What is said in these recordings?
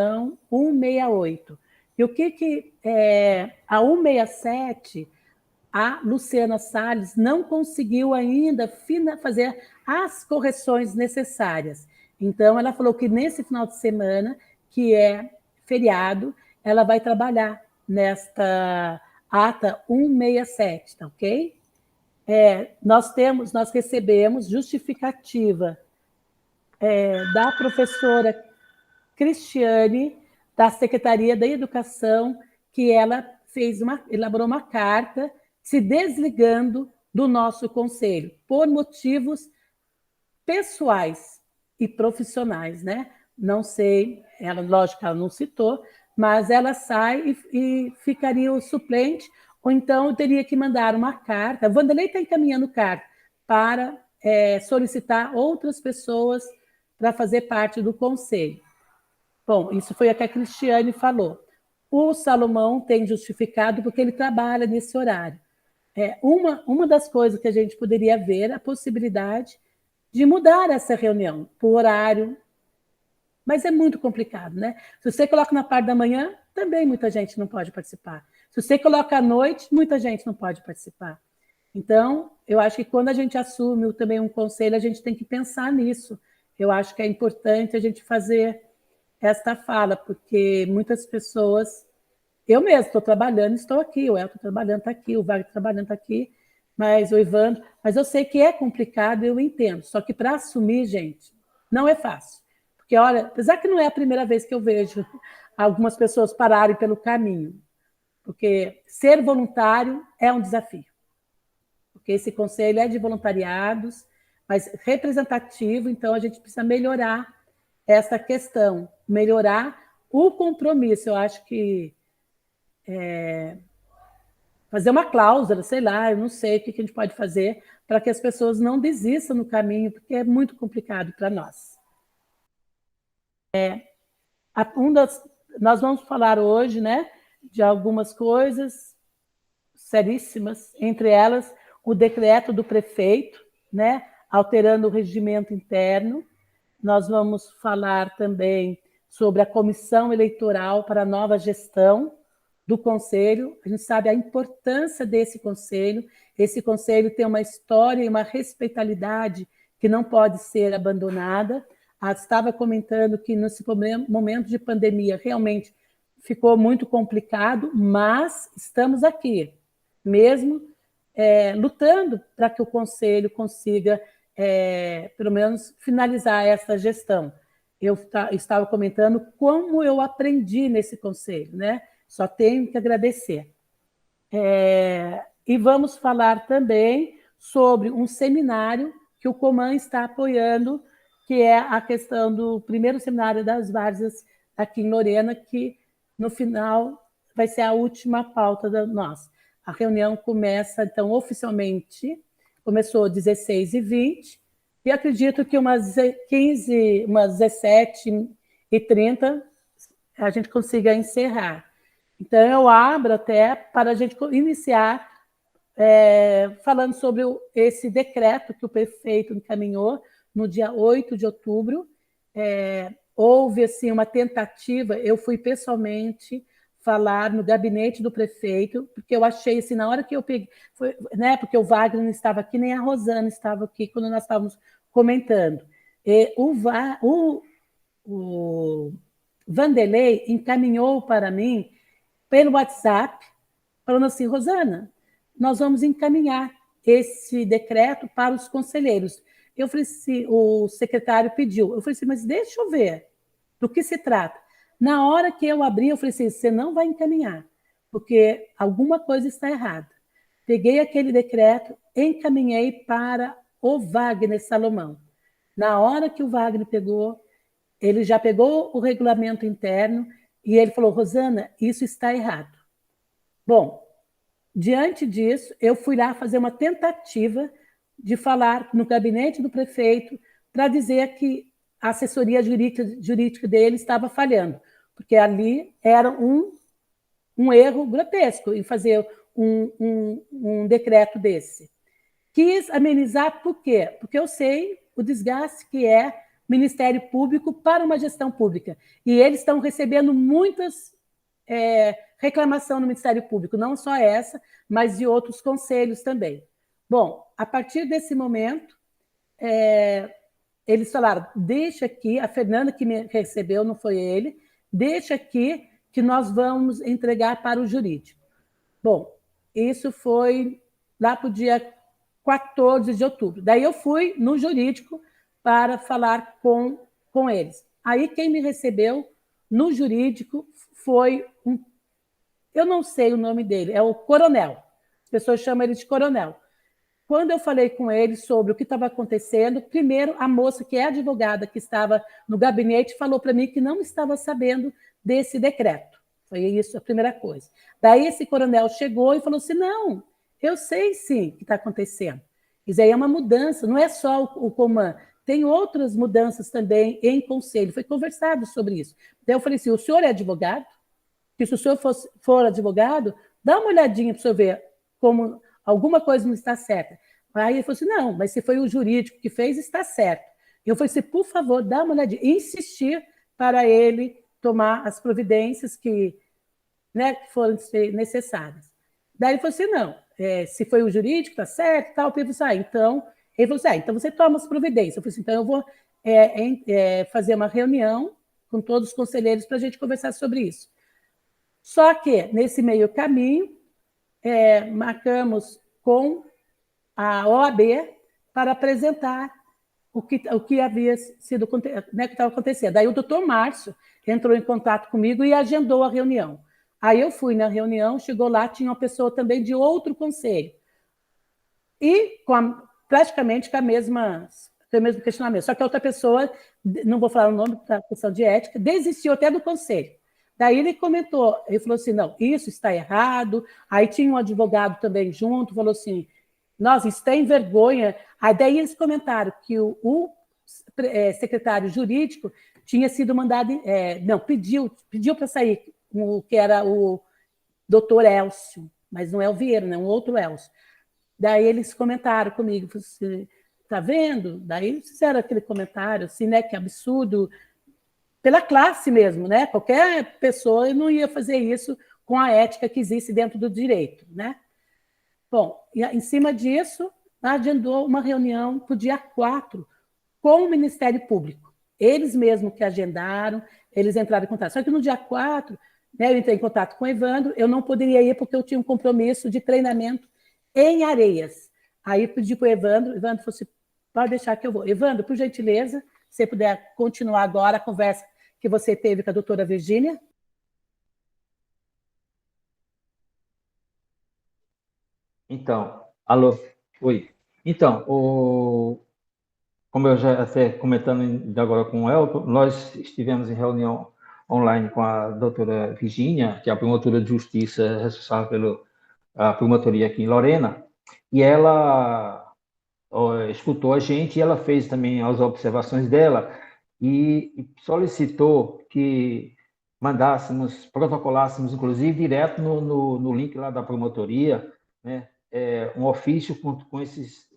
reunião 168. E o que é a 167, a Luciana Salles não conseguiu ainda fazer as correções necessárias. Então, ela falou que nesse final de semana, que é feriado, ela vai trabalhar nesta ata 167, tá ok? Nós recebemos justificativa da professora Cristiane, da Secretaria da Educação, que ela elaborou uma carta se desligando do nosso conselho, por motivos pessoais e profissionais, né? Não sei, ela, lógico, ela não citou, mas ela sai e ficaria o suplente, ou então eu teria que mandar uma carta. A Wanderlei está encaminhando carta para solicitar outras pessoas para fazer parte do conselho. Bom, isso foi o que a Cristiane falou. O Salomão tem justificado porque ele trabalha nesse horário. Uma das coisas que a gente poderia ver, a possibilidade de mudar essa reunião por horário, mas é muito complicado, né? Se você coloca na parte da manhã, também muita gente não pode participar. Se você coloca à noite, muita gente não pode participar. Então, eu acho que quando a gente assume também um conselho, a gente tem que pensar nisso. Eu acho que é importante a gente fazer esta fala, porque muitas pessoas... Eu mesmo estou trabalhando, estou aqui, o Elton trabalhando, está aqui, o Wagner trabalhando, está aqui, mas o Ivandro... Mas eu sei que é complicado, eu entendo. Só que para assumir, gente, não é fácil. Porque, olha, apesar que não é a primeira vez que eu vejo algumas pessoas pararem pelo caminho, porque ser voluntário é um desafio. Porque esse conselho é de voluntariados, mas representativo, então a gente precisa melhorar essa questão, melhorar o compromisso. Eu acho que fazer uma cláusula, sei lá, eu não sei o que a gente pode fazer para que as pessoas não desistam no caminho, porque é muito complicado para nós. Nós vamos falar hoje, né, de algumas coisas seríssimas, entre elas o decreto do prefeito, né, alterando o regimento interno. Nós vamos falar também sobre a comissão eleitoral para a nova gestão do Conselho. A gente sabe a importância desse Conselho. Esse Conselho tem uma história e uma respeitabilidade que não pode ser abandonada. Estava comentando que nesse momento de pandemia realmente ficou muito complicado, mas estamos aqui, mesmo lutando para que o Conselho consiga, pelo menos, finalizar essa gestão. Eu estava comentando como eu aprendi nesse Conselho, né? Só tenho que agradecer. E vamos falar também sobre um seminário que o Coman está apoiando, que é a questão do primeiro seminário das várzeas aqui em Lorena, que no final vai ser a última pauta da nossa. A reunião começa, então, oficialmente, começou às 16h20, e acredito que umas 17h30 a gente consiga encerrar. Então, eu abro até para a gente iniciar falando sobre esse decreto que o prefeito encaminhou no dia 8 de outubro. Houve assim, uma tentativa, eu fui pessoalmente falar no gabinete do prefeito, porque eu achei, assim, na hora que eu peguei, né, porque o Wagner não estava aqui, nem a Rosana estava aqui quando nós estávamos comentando. O Wanderlei encaminhou para mim pelo WhatsApp, falando assim: Rosana, nós vamos encaminhar esse decreto para os conselheiros. Eu falei assim, o secretário pediu. Eu falei assim, mas deixa eu ver do que se trata. Na hora que eu abri, eu falei assim, você não vai encaminhar, porque alguma coisa está errada. Peguei aquele decreto, encaminhei para o Wagner Salomão. Na hora que o Wagner pegou, ele já pegou o regulamento interno e ele falou: Rosana, isso está errado. Bom, diante disso, eu fui lá fazer uma tentativa de falar no gabinete do prefeito para dizer que a assessoria jurídica dele estava falhando, porque ali era um erro grotesco em fazer um decreto desse. Quis amenizar por quê? Porque eu sei o desgaste que é Ministério Público para uma gestão pública. E eles estão recebendo muitas reclamações no Ministério Público, não só essa, mas de outros conselhos também. Bom, a partir desse momento, eles falaram, deixa aqui, a Fernanda que me recebeu, não foi ele, deixa aqui que nós vamos entregar para o jurídico. Bom, isso foi lá para o dia 14 de outubro. Daí eu fui no jurídico para falar com eles. Aí quem me recebeu no jurídico foi eu não sei o nome dele, é o coronel. As pessoas chamam ele de coronel. Quando eu falei com ele sobre o que estava acontecendo, primeiro a moça, que é advogada, que estava no gabinete, falou para mim que não estava sabendo desse decreto. Foi isso a primeira coisa. Daí esse coronel chegou e falou assim, não, eu sei sim o que está acontecendo. Isso aí é uma mudança, não é só o comando, tem outras mudanças também em conselho. Foi conversado sobre isso. Daí eu falei assim, o senhor é advogado? Que se o senhor for advogado, dá uma olhadinha para o senhor ver como alguma coisa não está certa. Aí ele falou assim, não, mas se foi o jurídico que fez, está certo. Eu falei assim, por favor, dá uma olhadinha. Insistir para ele tomar as providências que, né, que foram necessárias. Daí ele falou assim, não, se foi o jurídico, está certo, tal. Eu falei assim, então... Ele falou assim, então você toma as providências. Eu falei assim, então eu vou fazer uma reunião com todos os conselheiros para a gente conversar sobre isso. Só que, nesse meio caminho, marcamos com a OAB para apresentar o que havia sido, né, que estava acontecendo. Daí o doutor Márcio entrou em contato comigo e agendou a reunião. Aí eu fui na reunião, chegou lá, tinha uma pessoa também de outro conselho. E praticamente com o mesmo questionamento. Só que a outra pessoa, não vou falar o nome da questão de ética, desistiu até do conselho. Daí ele comentou, ele falou assim, não, isso está errado. Aí tinha um advogado também junto, falou assim, nossa, isso tem vergonha. Aí daí eles comentaram que o secretário jurídico tinha sido mandado, não, pediu para sair, que era o doutor Elcio, mas não é o Vieira, né, um outro Elcio. Daí eles comentaram comigo, assim, tá vendo? Daí fizeram aquele comentário, assim, né, que absurdo, pela classe mesmo, né? Qualquer pessoa não ia fazer isso com a ética que existe dentro do direito, né? Bom, e em cima disso, agendou uma reunião para o dia 4 com o Ministério Público. Eles mesmos que agendaram, eles entraram em contato. Só que no dia 4, né, eu entrei em contato com o Evandro, eu não poderia ir porque eu tinha um compromisso de treinamento em Areias. Aí pedi para o Evandro falou assim, pode deixar que eu vou. Evandro, por gentileza, se você puder continuar agora a conversa que você teve com a doutora Virgínia. Então, alô, oi. Então, como eu já até comentando agora com o Elton, nós estivemos em reunião online com a doutora Virgínia, que é a promotora de justiça responsável pela promotoria aqui em Lorena, e ela escutou a gente e ela fez também as observações dela e solicitou que mandássemos, protocolássemos, inclusive, direto no link lá da promotoria, né, um ofício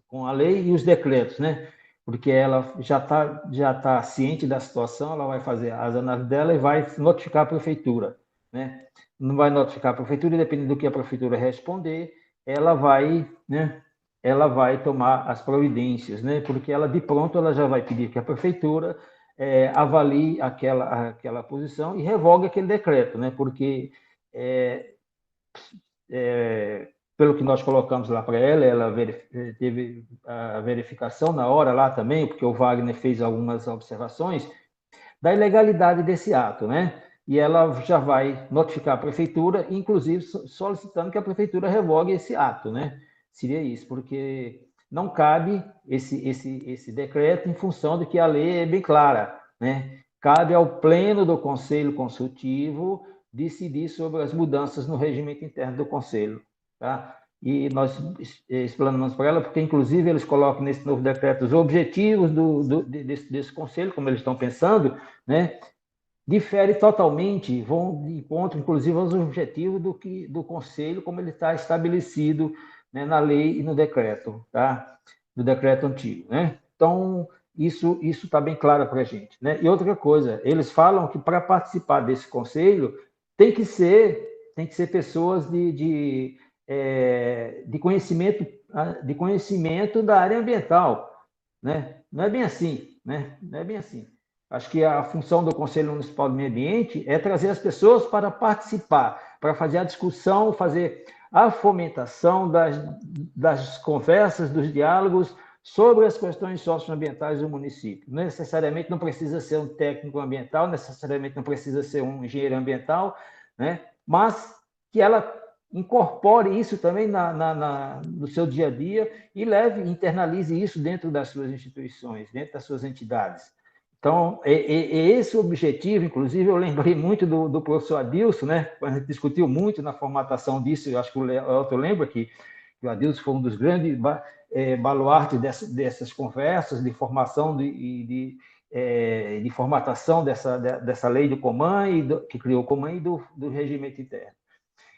com a lei e os decretos, né? Porque ela já tá ciente da situação, ela vai fazer as análises dela e vai notificar a prefeitura, né? Não vai notificar a prefeitura, e dependendo do que a prefeitura responder, ela vai, né, ela vai tomar as providências, né? Porque ela de pronto ela já vai pedir que a prefeitura avalie aquela posição e revogue aquele decreto, né? Porque pelo que nós colocamos lá para ela, teve a verificação na hora lá também, porque o Wagner fez algumas observações da ilegalidade desse ato, né? E ela já vai notificar a prefeitura, inclusive solicitando que a prefeitura revogue esse ato, né? Seria isso, porque não cabe esse decreto em função de que a lei é bem clara, né? Cabe ao pleno do Conselho Consultivo decidir sobre as mudanças no regimento interno do Conselho, tá? E nós explanamos para ela, porque inclusive eles colocam nesse novo decreto os objetivos desse conselho, como eles estão pensando, né? Difere totalmente, vão de encontro, inclusive, aos objetivos do Conselho, como ele está estabelecido, né, na lei e no decreto, tá? No decreto antigo, né? Então, isso está bem claro para a gente, né? E outra coisa, eles falam que para participar desse conselho tem que ser pessoas de conhecimento da área ambiental, né? Não é bem assim, né? Não é bem assim. Acho que a função do Conselho Municipal do Meio Ambiente é trazer as pessoas para participar, para fazer a discussão, fazer a fomentação das conversas, dos diálogos sobre as questões socioambientais do município. Necessariamente não precisa ser um técnico ambiental, necessariamente não precisa ser um engenheiro ambiental, né? Mas que ela incorpore isso também no seu dia a dia e internalize isso dentro das suas instituições, dentro das suas entidades. Então, esse objetivo, inclusive, eu lembrei muito do professor Adilson, né? A gente discutiu muito na formatação disso, eu acho que o Elton lembra que o Adilson foi um dos grandes baluartes dessas conversas de formação de formatação dessa lei do Coman, que criou o Coman e do regimento interno.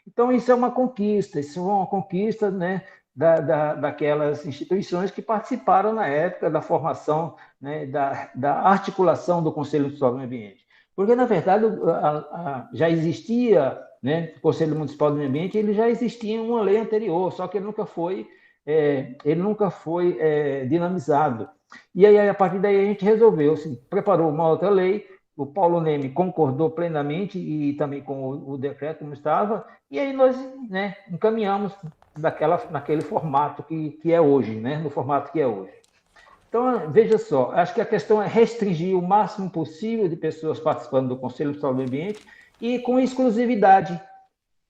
Então, isso é uma conquista, né, daquelas instituições que participaram na época da formação, né, da articulação do Conselho Municipal do Meio Ambiente. Porque, na verdade, já existia, né, o Conselho Municipal do Meio Ambiente, ele já existia em uma lei anterior, só que ele nunca foi dinamizado. E aí, a partir daí, a gente resolveu, assim, preparou uma outra lei, o Paulo Neme concordou plenamente e também com o decreto como estava, e aí nós, né, encaminhamos naquele formato que é hoje, né, no formato que é hoje. Então, veja só, acho que a questão é restringir o máximo possível de pessoas participando do Conselho Municipal do Meio Ambiente e com exclusividade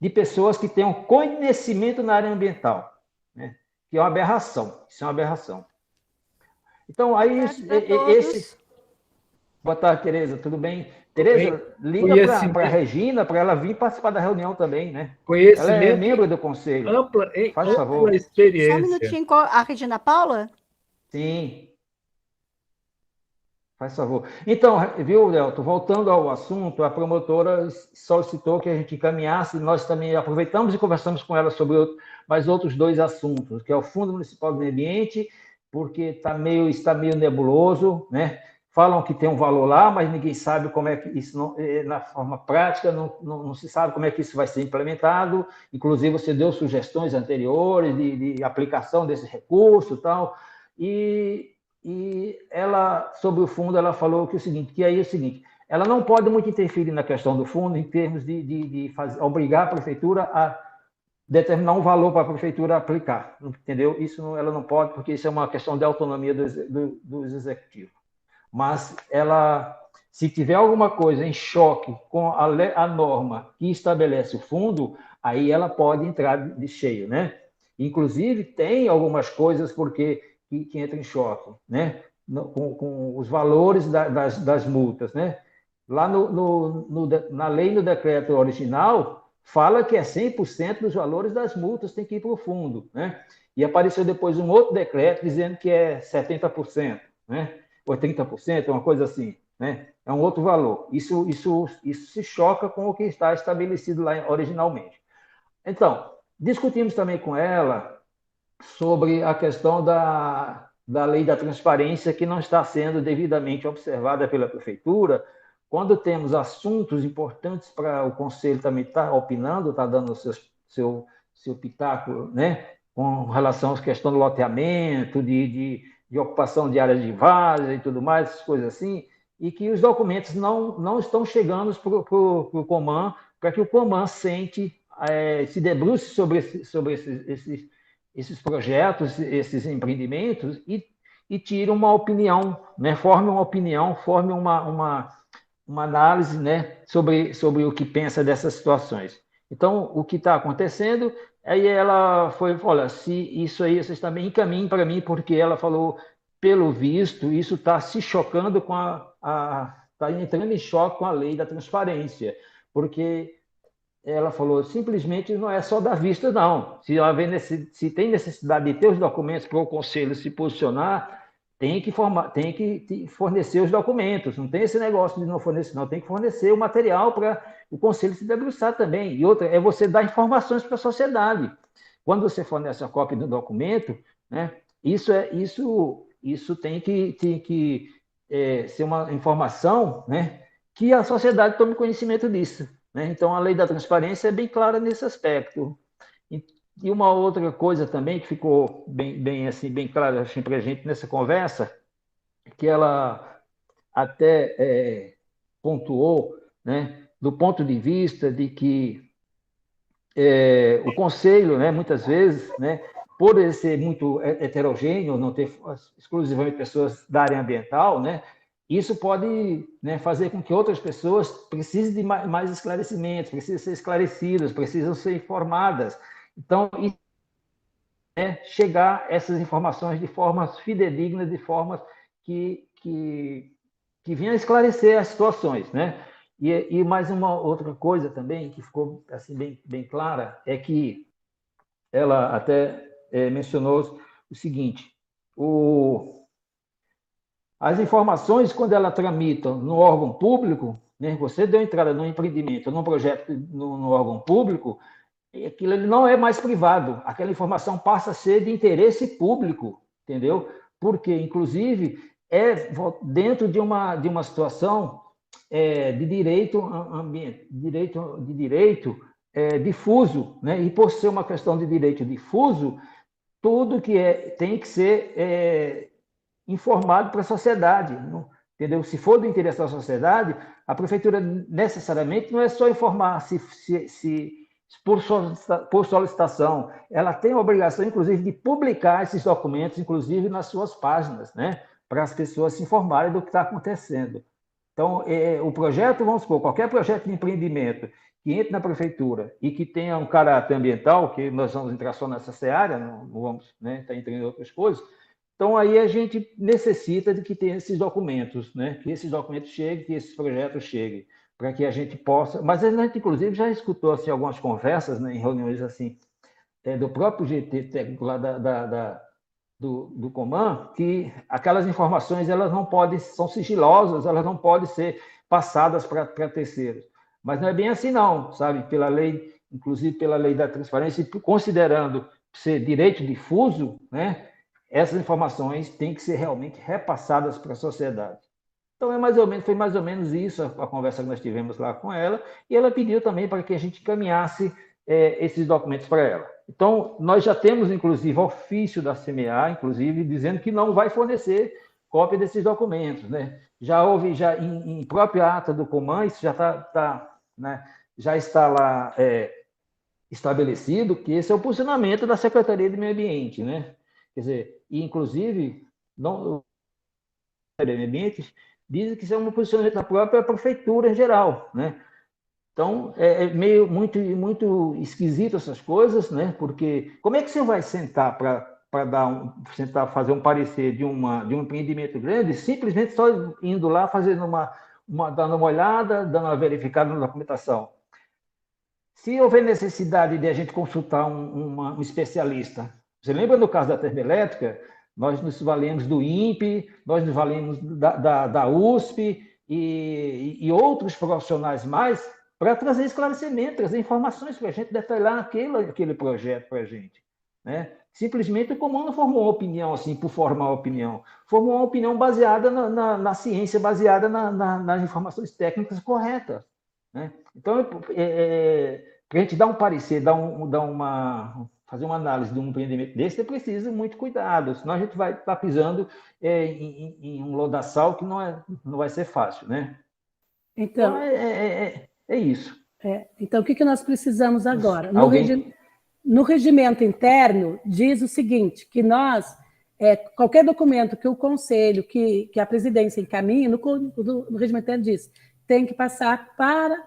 de pessoas que tenham conhecimento na área ambiental, né, que é uma aberração, isso é uma aberração. Então, aí esse... Boa tarde, Tereza, tudo bem? Tereza, liga para a Regina, para ela vir participar da reunião também, né? Ela é membro do conselho. Faz favor. Experiência. Só um minutinho, a Regina Paula? Sim. Faz favor. Então, viu, Delto, voltando ao assunto, a promotora solicitou que a gente encaminhasse, nós também aproveitamos e conversamos com ela sobre mais outros dois assuntos, que é o Fundo Municipal do Meio Ambiente, porque está meio nebuloso, né? Falam que tem um valor lá, mas ninguém sabe como é que isso, na forma prática, não se sabe como é que isso vai ser implementado. Inclusive, você deu sugestões anteriores de aplicação desse recurso e tal. E ela, sobre o fundo, ela falou que ela não pode muito interferir na questão do fundo em termos de obrigar a prefeitura a determinar um valor para a prefeitura aplicar, entendeu? Isso ela não pode, porque isso é uma questão de autonomia do executivo. Mas ela, se tiver alguma coisa em choque com a norma que estabelece o fundo, aí ela pode entrar de cheio, né? Inclusive, tem algumas coisas que entram em choque, né? Com os valores das multas, né? Lá na lei, no decreto original, fala que é 100% dos valores das multas tem que ir para o fundo, né? E apareceu depois um outro decreto dizendo que é 70%, né? Ou 30%, uma coisa assim, né? É um outro valor. Isso se choca com o que está estabelecido lá originalmente. Então, discutimos também com ela sobre a questão da lei da transparência que não está sendo devidamente observada pela prefeitura. Quando temos assuntos importantes para o conselho também estar opinando, está dando o seu pitaco, né? Com relação à questão do loteamento, de ocupação de áreas de várzea e tudo mais, essas coisas assim, e que os documentos não estão chegando para o Coman, para que o Coman se debruce sobre esses projetos, esses empreendimentos e tire uma opinião, né? Forme uma opinião, forme uma análise, né? sobre o que pensa dessas situações. Então, o que está acontecendo, aí ela foi, olha, se isso aí vocês também encaminhem para mim, porque ela falou, pelo visto, isso está se chocando com está entrando em choque com a lei da transparência, porque ela falou, simplesmente não é só dar vista, não. Se tem necessidade de ter os documentos para o conselho se posicionar, tem que fornecer os documentos. Não tem esse negócio de não fornecer, não. Tem que fornecer o material para o conselho se debruçar também. E outra, é você dar informações para a sociedade. Quando você fornece a cópia do documento, né, isso Isso tem que ser uma informação, né, que a sociedade tome conhecimento disso, né? Então, a lei da transparência é bem clara nesse aspecto. E uma outra coisa também que ficou bem clara assim, para a gente nessa conversa, que ela até pontuou, né, do ponto de vista de que o conselho, né, muitas vezes, né, por ele ser muito heterogêneo, não ter exclusivamente pessoas da área ambiental, né, isso pode, né, fazer com que outras pessoas precisem de mais esclarecimentos, precisam ser esclarecidas, precisam ser informadas. Então, chegar essas informações de formas fidedignas, de formas que venham esclarecer as situações, né? E mais uma outra coisa também que ficou assim bem clara é que ela até mencionou o seguinte: as informações, quando ela tramitam no órgão público, né, você deu entrada no empreendimento, num projeto no órgão público, aquilo ele não é mais privado, aquela informação passa a ser de interesse público, entendeu? Porque, inclusive, dentro de uma situação de direito ambiente, direito difuso, né? E por ser uma questão de direito difuso, tudo que tem que ser informado para a sociedade, entendeu? Se for do interesse da sociedade, a prefeitura necessariamente não é só informar por solicitação, ela tem a obrigação, inclusive, de publicar esses documentos, inclusive nas suas páginas, né? Para as pessoas se informarem do que está acontecendo. Então, o projeto, vamos supor, qualquer projeto de empreendimento que entre na prefeitura e que tenha um caráter ambiental, que nós vamos entrar só nessa seara, não vamos, né, estar entrando em outras coisas, então aí a gente necessita de que tenha esses documentos, né, que esses documentos cheguem, que esses projetos cheguem, para que a gente possa... Mas a gente, inclusive, já escutou assim, algumas conversas, né, em reuniões assim, do próprio GT técnico lá do Coman, que aquelas informações elas não podem, são sigilosas, elas não podem ser passadas para terceiros. Mas não é bem assim não, sabe? Pela lei, inclusive pela lei da transparência, considerando ser direito difuso, né? Essas informações têm que ser realmente repassadas para a sociedade. Então, foi mais ou menos isso a conversa que nós tivemos lá com ela, e ela pediu também para que a gente encaminhasse esses documentos para ela. Então, nós já temos, inclusive, ofício da CMA, inclusive, dizendo que não vai fornecer cópia desses documentos, né? Já houve, em própria ata do Coman, isso já né, já está lá estabelecido, que esse é o posicionamento da Secretaria de Meio Ambiente, né? Quer dizer, e, inclusive, o Meio Ambiente diz que isso é um posicionamento da própria prefeitura em geral, né? Então, meio muito esquisito essas coisas, né? Porque como é que você vai sentar para sentar fazer um parecer de um empreendimento grande, simplesmente só indo lá fazendo dando uma olhada, dando uma verificada na documentação? Se houver necessidade de a gente consultar um especialista, você lembra do caso da termoelétrica? Nós nos valemos do INPE, nós nos valemos da USP e outros profissionais mais para trazer esclarecimento, trazer informações para a gente detalhar aquele projeto para a gente, né? Simplesmente o Coman não formou uma opinião assim, por formar uma opinião, formou uma opinião baseada na ciência, baseada nas informações técnicas corretas, né? Então, para a gente dar um parecer, fazer uma análise de um empreendimento desse, é preciso muito cuidado, senão a gente vai estar pisando em um lodaçal que não vai ser fácil, né? Então, isso. Então, o que nós precisamos agora? Alguém... No regimento interno, diz o seguinte, que nós, qualquer documento que o conselho, que a presidência encaminhe, no regimento interno diz, tem que passar para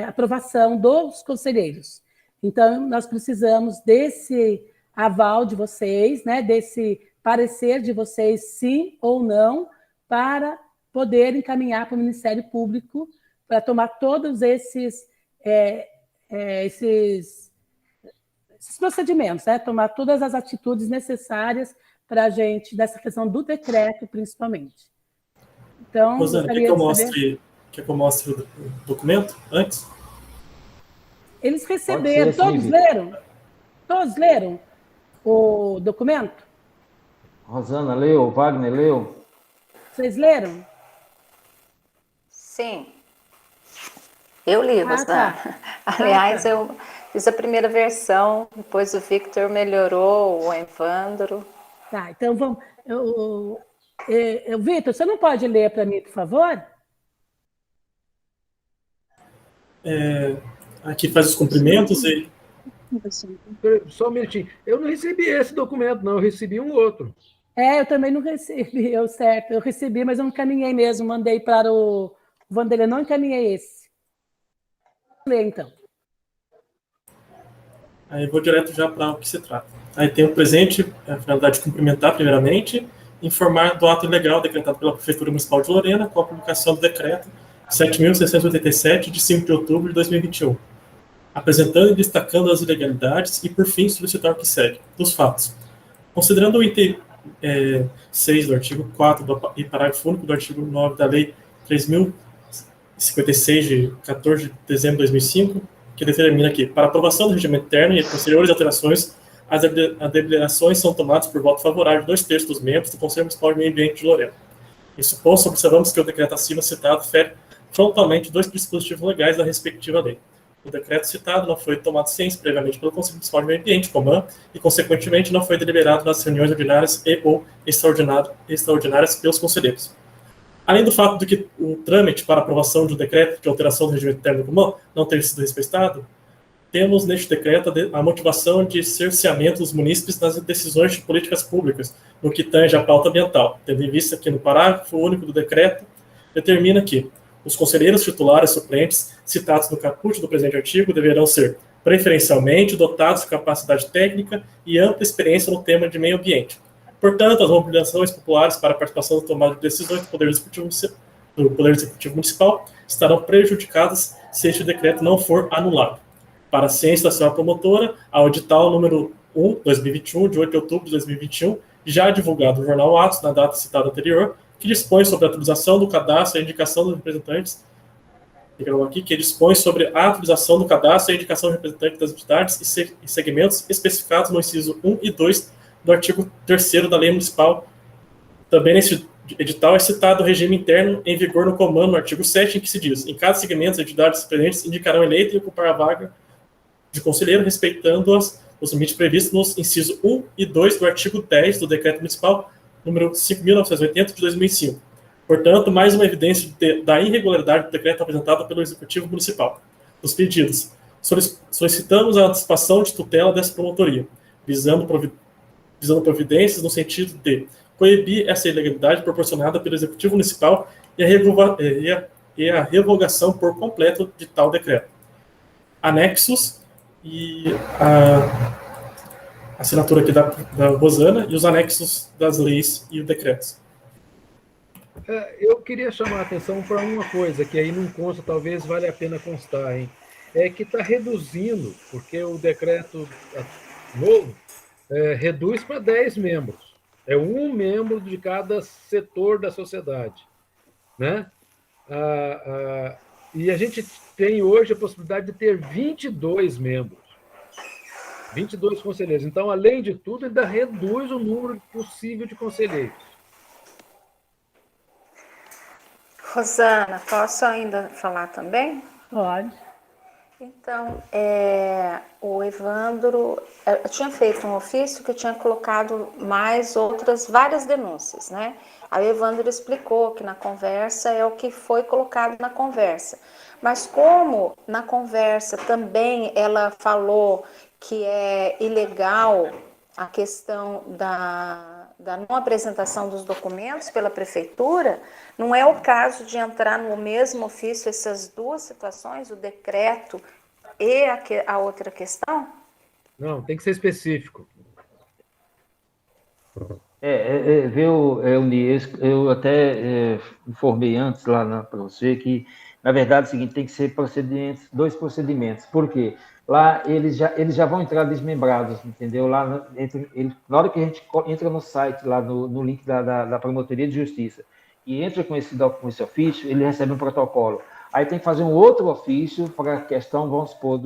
aprovação dos conselheiros. Então, nós precisamos desse aval de vocês, né, desse parecer de vocês, sim ou não, para poder encaminhar para o Ministério Público, para tomar todos esses procedimentos, né? Tomar todas as atitudes necessárias para a gente, dessa questão do decreto, principalmente. Então, Rosana, quer que eu mostre o documento antes? Eles receberam, todos leram? Todos leram o documento? Rosana leu? Wagner leu? Vocês leram? Sim, eu li, Ah, tá. Aliás, tá. eu fiz a primeira versão, depois o Victor melhorou, o Evandro. Tá, então vamos. Vitor, você não pode ler para mim, por favor? Aqui faz os cumprimentos e Só um minutinho. Eu não recebi esse documento, não. Eu recebi um outro. Eu também não recebi, certo. Eu recebi, mas eu não encaminhei mesmo. Mandei para o Vanderlei, não encaminhei esse. Vou ler, então. aí eu vou direto já para o que se trata. Aí tem o presente, a finalidade de cumprimentar, primeiramente, informar do ato legal decretado pela Prefeitura Municipal de Lorena com a publicação do decreto 7.687, de 5 de outubro de 2021, apresentando e destacando as ilegalidades e, por fim, solicitar o que segue, dos fatos. Considerando o item 6 do artigo 4 e parágrafo único do artigo 9 da Lei 3.056, de 14 de dezembro de 2005, que determina que, para aprovação do regimento interno e posteriores alterações, as deliberações são tomadas por voto favorável de 2/3 dos membros do Conselho Municipal de Meio Ambiente de Lorena. Isso posto, observamos que o decreto acima citado fere frontalmente 2 dispositivos legais da respectiva lei. O decreto citado não foi tomado ciência previamente pelo Conselho Municipal de Meio Ambiente, COMAN, e, consequentemente, não foi deliberado nas reuniões ordinárias e ou extraordinárias pelos conselheiros. Além do fato de que o trâmite para aprovação de um decreto de alteração do regimento interno do COMAN não ter sido respeitado, temos neste decreto a motivação de cerceamento dos munícipes nas decisões de políticas públicas, no que tange à pauta ambiental, tendo em vista que no parágrafo único do decreto determina que os conselheiros titulares suplentes citados no caput do presente artigo deverão ser preferencialmente dotados de capacidade técnica e ampla experiência no tema de meio ambiente. Portanto, as mobilizações populares para a participação na tomada de decisões do Poder Executivo Municipal estarão prejudicadas se este decreto não for anulado. Para a ciência da senhora promotora, ao edital número 1, 2021, de 8 de outubro de 2021, já divulgado no Jornal Atos, na data citada anterior, que dispõe sobre a atualização do cadastro e a indicação dos representantes, que dispõe sobre a atualização do cadastro e a indicação dos representantes das entidades e segmentos especificados no inciso 1 e 2 do artigo 3º da Lei Municipal. Também nesse edital é citado o regime interno em vigor no comando, no artigo 7, em que se diz: em cada segmento, as entidades presentes indicarão eleito e ocupar a vaga de conselheiro, respeitando os limites previstos nos incisos 1 e 2 do artigo 10 do Decreto Municipal número 5.980, de 2005. Portanto, mais uma evidência da irregularidade do decreto apresentado pelo Executivo Municipal. Os pedidos. Solicitamos a antecipação de tutela dessa promotoria, visando providências no sentido de coibir essa ilegalidade proporcionada pelo Executivo Municipal e a revogação por completo de tal decreto. Anexos e a assinatura aqui da Rosana e os anexos das leis e os decretos. Eu queria chamar a atenção para uma coisa, que aí não consta, talvez valha a pena constar, hein? É que está reduzindo, porque o decreto novo reduz para 10 membros. É um membro de cada setor da sociedade, né? E a gente tem hoje a possibilidade de ter 22 membros, 22 conselheiros. Então, além de tudo, ainda reduz o número possível de conselheiros. Rosana, posso ainda falar também? Pode. Então, o Evandro, eu tinha feito um ofício que eu tinha colocado mais várias denúncias, né? Aí o Evandro explicou que na conversa é o que foi colocado na conversa. Mas como na conversa também ela falou que é ilegal a questão da não apresentação dos documentos pela prefeitura, não é o caso de entrar no mesmo ofício essas duas situações, o decreto e a outra questão? Não, tem que ser específico. Viu, Euni, eu até informei antes lá para você que, na verdade, é o seguinte, tem que ser dois procedimentos. Por quê? Lá eles já vão entrar desmembrados, entendeu? Lá, na hora que a gente entra no site, lá no link da Promotoria de Justiça, e entra com esse ofício, ele recebe um protocolo. Aí tem que fazer um outro ofício para a questão, vamos supor,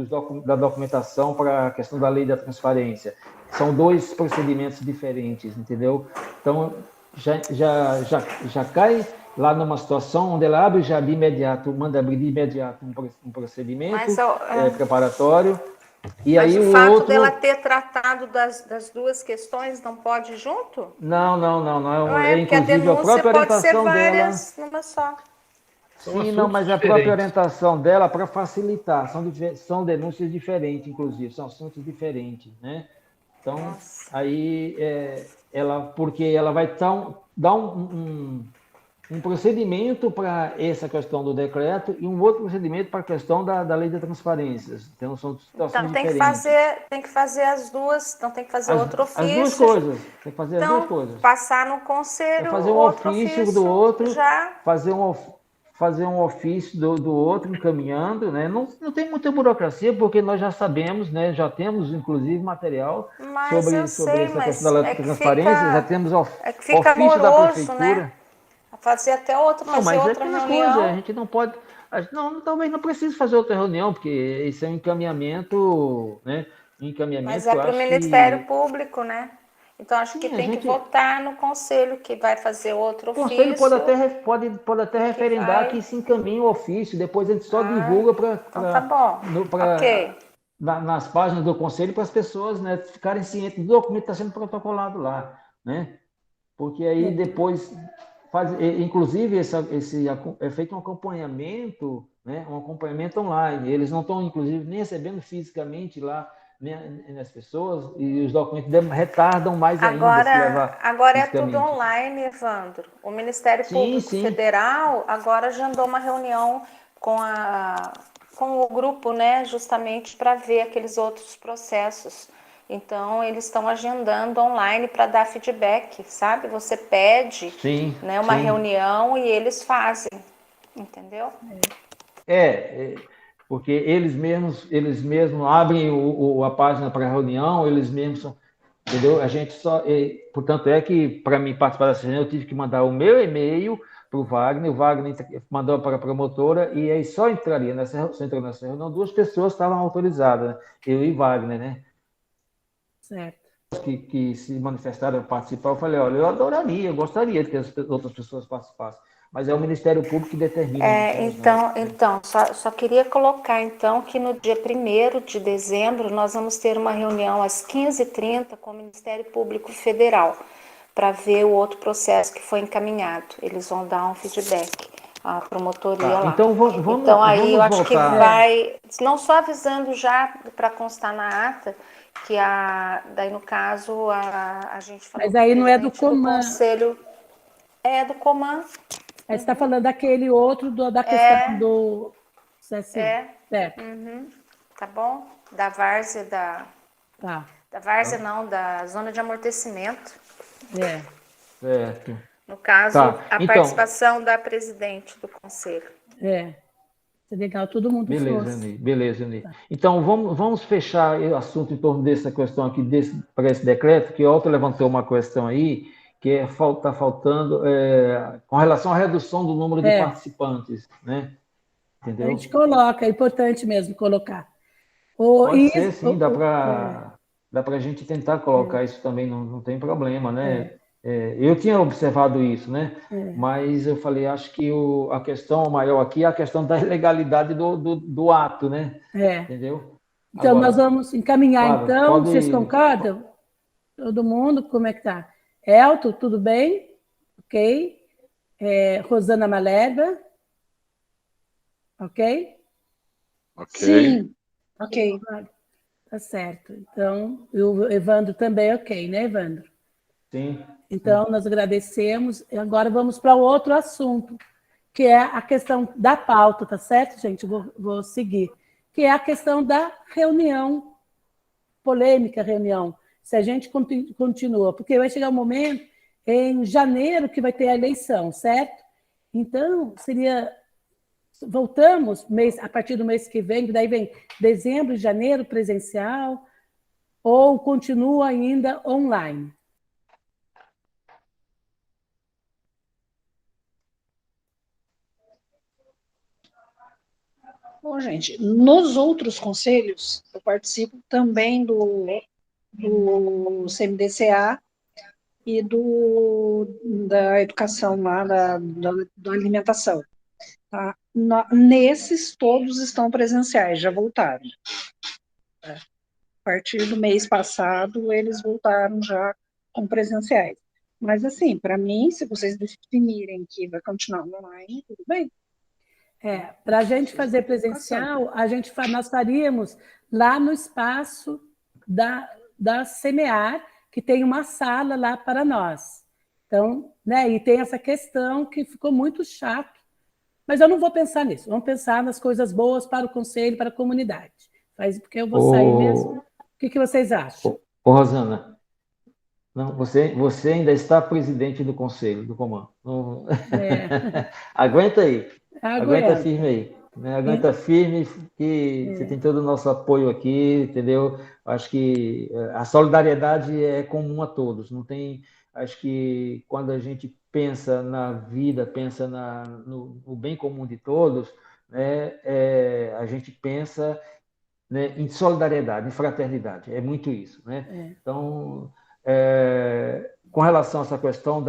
da documentação para a questão da lei da transparência. São dois procedimentos diferentes, entendeu? Então, já cai lá numa situação onde ela abre já de imediato, manda abrir de imediato um procedimento preparatório. Mas aí o fato outro... dela ter tratado das duas questões não pode ir junto? Não. Não É porque a inclusive a denúncia própria pode ser orientação dela. várias numa só. Sim, não, mas a própria orientação dela para facilitar. São denúncias diferentes, inclusive, são assuntos diferentes, né? Então, aí, porque ela vai dar um procedimento para essa questão do decreto e um outro procedimento para a questão da lei de transparência. Então, são situações diferentes. Tem que fazer as duas, então tem que fazer outro ofício. As duas coisas, tem que fazer as duas coisas. Passar no conselho, fazer um outro ofício do outro, já... fazer um ofício do outro, encaminhando, né? Não tem muita burocracia, porque nós já sabemos, né? Já temos, inclusive, material sobre essa questão da lei de transparência, já temos ofício da prefeitura. Né? Fazer até outra, fazer outra reunião. Coisa, a gente não pode... talvez não precise fazer outra reunião, porque isso é um encaminhamento, né? Mas é para o Ministério Público, né? Então, acho que tem que votar no conselho, que vai fazer outro ofício. O conselho pode até referendar que se encaminhe o ofício, depois a gente só divulga nas páginas do conselho para as pessoas, né, ficarem cientes do documento que está sendo protocolado lá, né? Porque aí depois, inclusive, é feito um acompanhamento, né, um acompanhamento online. Eles não estão, inclusive, nem recebendo fisicamente lá, né, as pessoas, e os documentos retardam mais ainda. Agora é tudo online, Evandro. O Ministério Público Federal agora agendou uma reunião com o grupo, né, justamente para ver aqueles outros processos. Então, eles estão agendando online para dar feedback, sabe? Você pede uma reunião e eles fazem, entendeu? Porque eles mesmos abrem a página para a reunião, eles mesmos, entendeu? A gente portanto, que para mim participar dessa reunião eu tive que mandar o meu e-mail para o Wagner mandou para a promotora, e aí só entraria nessa reunião 2 pessoas estavam autorizadas, né? Eu e Wagner, né? Certo. Que se manifestaram para participar, eu falei, olha, eu gostaria que as outras pessoas participassem. Mas é o Ministério Público que determina. Então, só queria colocar, então, que no dia 1º de dezembro nós vamos ter uma reunião às 15h30 com o Ministério Público Federal para ver o outro processo que foi encaminhado. Eles vão dar um feedback à promotoria lá. Então, aí eu acho que vai, não só avisando já para constar na ata, que daí no caso a gente falou. Mas aí não é do Coman. É do Coman. Aí você está falando daquele outro da questão do CSI. Certo. Tá bom? Da várzea, da várzea não, da zona de amortecimento. Certo. No caso, a participação da presidente do conselho. Legal, todo mundo Beleza, Ney. Então, vamos fechar o assunto em torno dessa questão aqui, para esse decreto, que o Otto levantou uma questão aí, que está faltando com relação à redução do número de participantes, né? Entendeu? A gente coloca, é importante mesmo colocar. Pode ser, sim, dá para a gente tentar colocar isso também, não tem problema, né? Eu tinha observado isso, né? Mas eu falei, acho que a questão maior aqui é a questão da ilegalidade do ato, né? Entendeu? Então, agora, nós vamos encaminhar, então, vocês concordam? Todo mundo, como é que tá? Elton, tudo bem? Ok. Rosana Malerba? Ok? Sim. Ok. Tá certo. Então, o Evandro também, ok, né, Evandro? Sim. Então, nós agradecemos. E agora vamos para o outro assunto, que é a questão da pauta, tá certo, gente? Vou seguir. Que é a questão da reunião, polêmica reunião. Se a gente continua, porque vai chegar um momento em janeiro que vai ter a eleição, certo? Então, voltamos a partir do mês que vem, daí vem dezembro e janeiro presencial, ou continua ainda online? Bom, gente, nos outros conselhos, eu participo também do CMDCA e da educação lá, da alimentação. Tá? Nesses, todos estão presenciais, já voltaram. A partir do mês passado, eles voltaram já com presenciais. Mas, assim, para mim, se vocês definirem que vai continuar online, tudo bem. Para a gente fazer presencial, nós faríamos lá no espaço da Semear, que tem uma sala lá para nós. Então, né, e tem essa questão que ficou muito chato, mas eu não vou pensar nisso, vamos pensar nas coisas boas para o conselho, para a comunidade. Faz porque eu vou sair mesmo. O que vocês acham? Rosana, não, você ainda está presidente do conselho, do comando. Não... Aguenta aí. Aguenta firme aí. Né? Aguenta firme, que você tem todo o nosso apoio aqui, entendeu? Acho que a solidariedade é comum a todos. Não tem. Acho que quando a gente pensa na vida, pensa no bem comum de todos, né? A gente pensa, né, em solidariedade, em fraternidade. É muito isso, né? Então, com relação a essa questão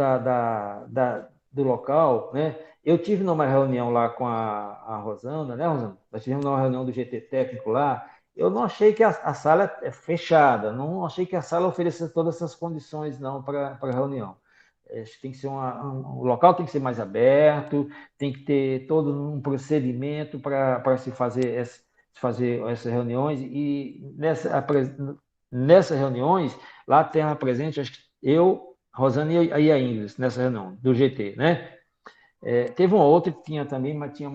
do local, né? Eu tive numa reunião lá com a Rosana, né, Rosana? Nós tivemos numa reunião do GT técnico lá. Eu não achei que a sala é fechada, não achei que a sala oferecesse todas essas condições não para a reunião. Tem que ser o local tem que ser mais aberto, tem que ter todo um procedimento para se fazer essas reuniões, e nessas reuniões, lá tem presente, acho que eu, Rosana e a Ingrid, nessa reunião do GT, né? Teve uma outra que tinha também, mas tinha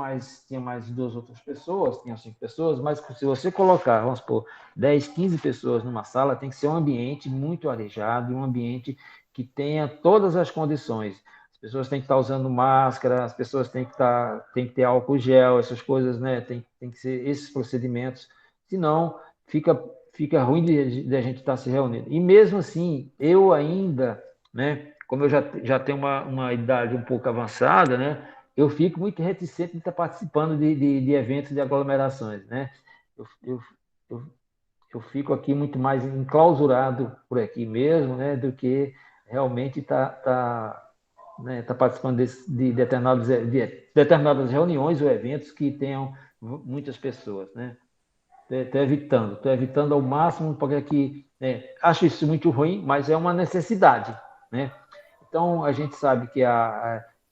mais duas outras pessoas, tinha 5 pessoas, mas se você colocar, vamos supor, 10, 15 pessoas numa sala, tem que ser um ambiente muito arejado, um ambiente que tenha todas as condições. As pessoas têm que estar usando máscara, as pessoas têm que ter álcool gel, essas coisas, né? Tem que ser esses procedimentos, senão fica ruim de a gente estar se reunindo. E mesmo assim, eu ainda, né? Como eu já tenho uma idade um pouco avançada, né? Eu fico muito reticente de estar participando de eventos de aglomerações, né? Eu fico aqui muito mais enclausurado por aqui mesmo, né? Do que realmente né, participando de determinadas reuniões ou eventos que tenham muitas pessoas, né? Estou evitando ao máximo, porque aqui acho isso muito ruim, mas é uma necessidade, né? Então, a gente sabe que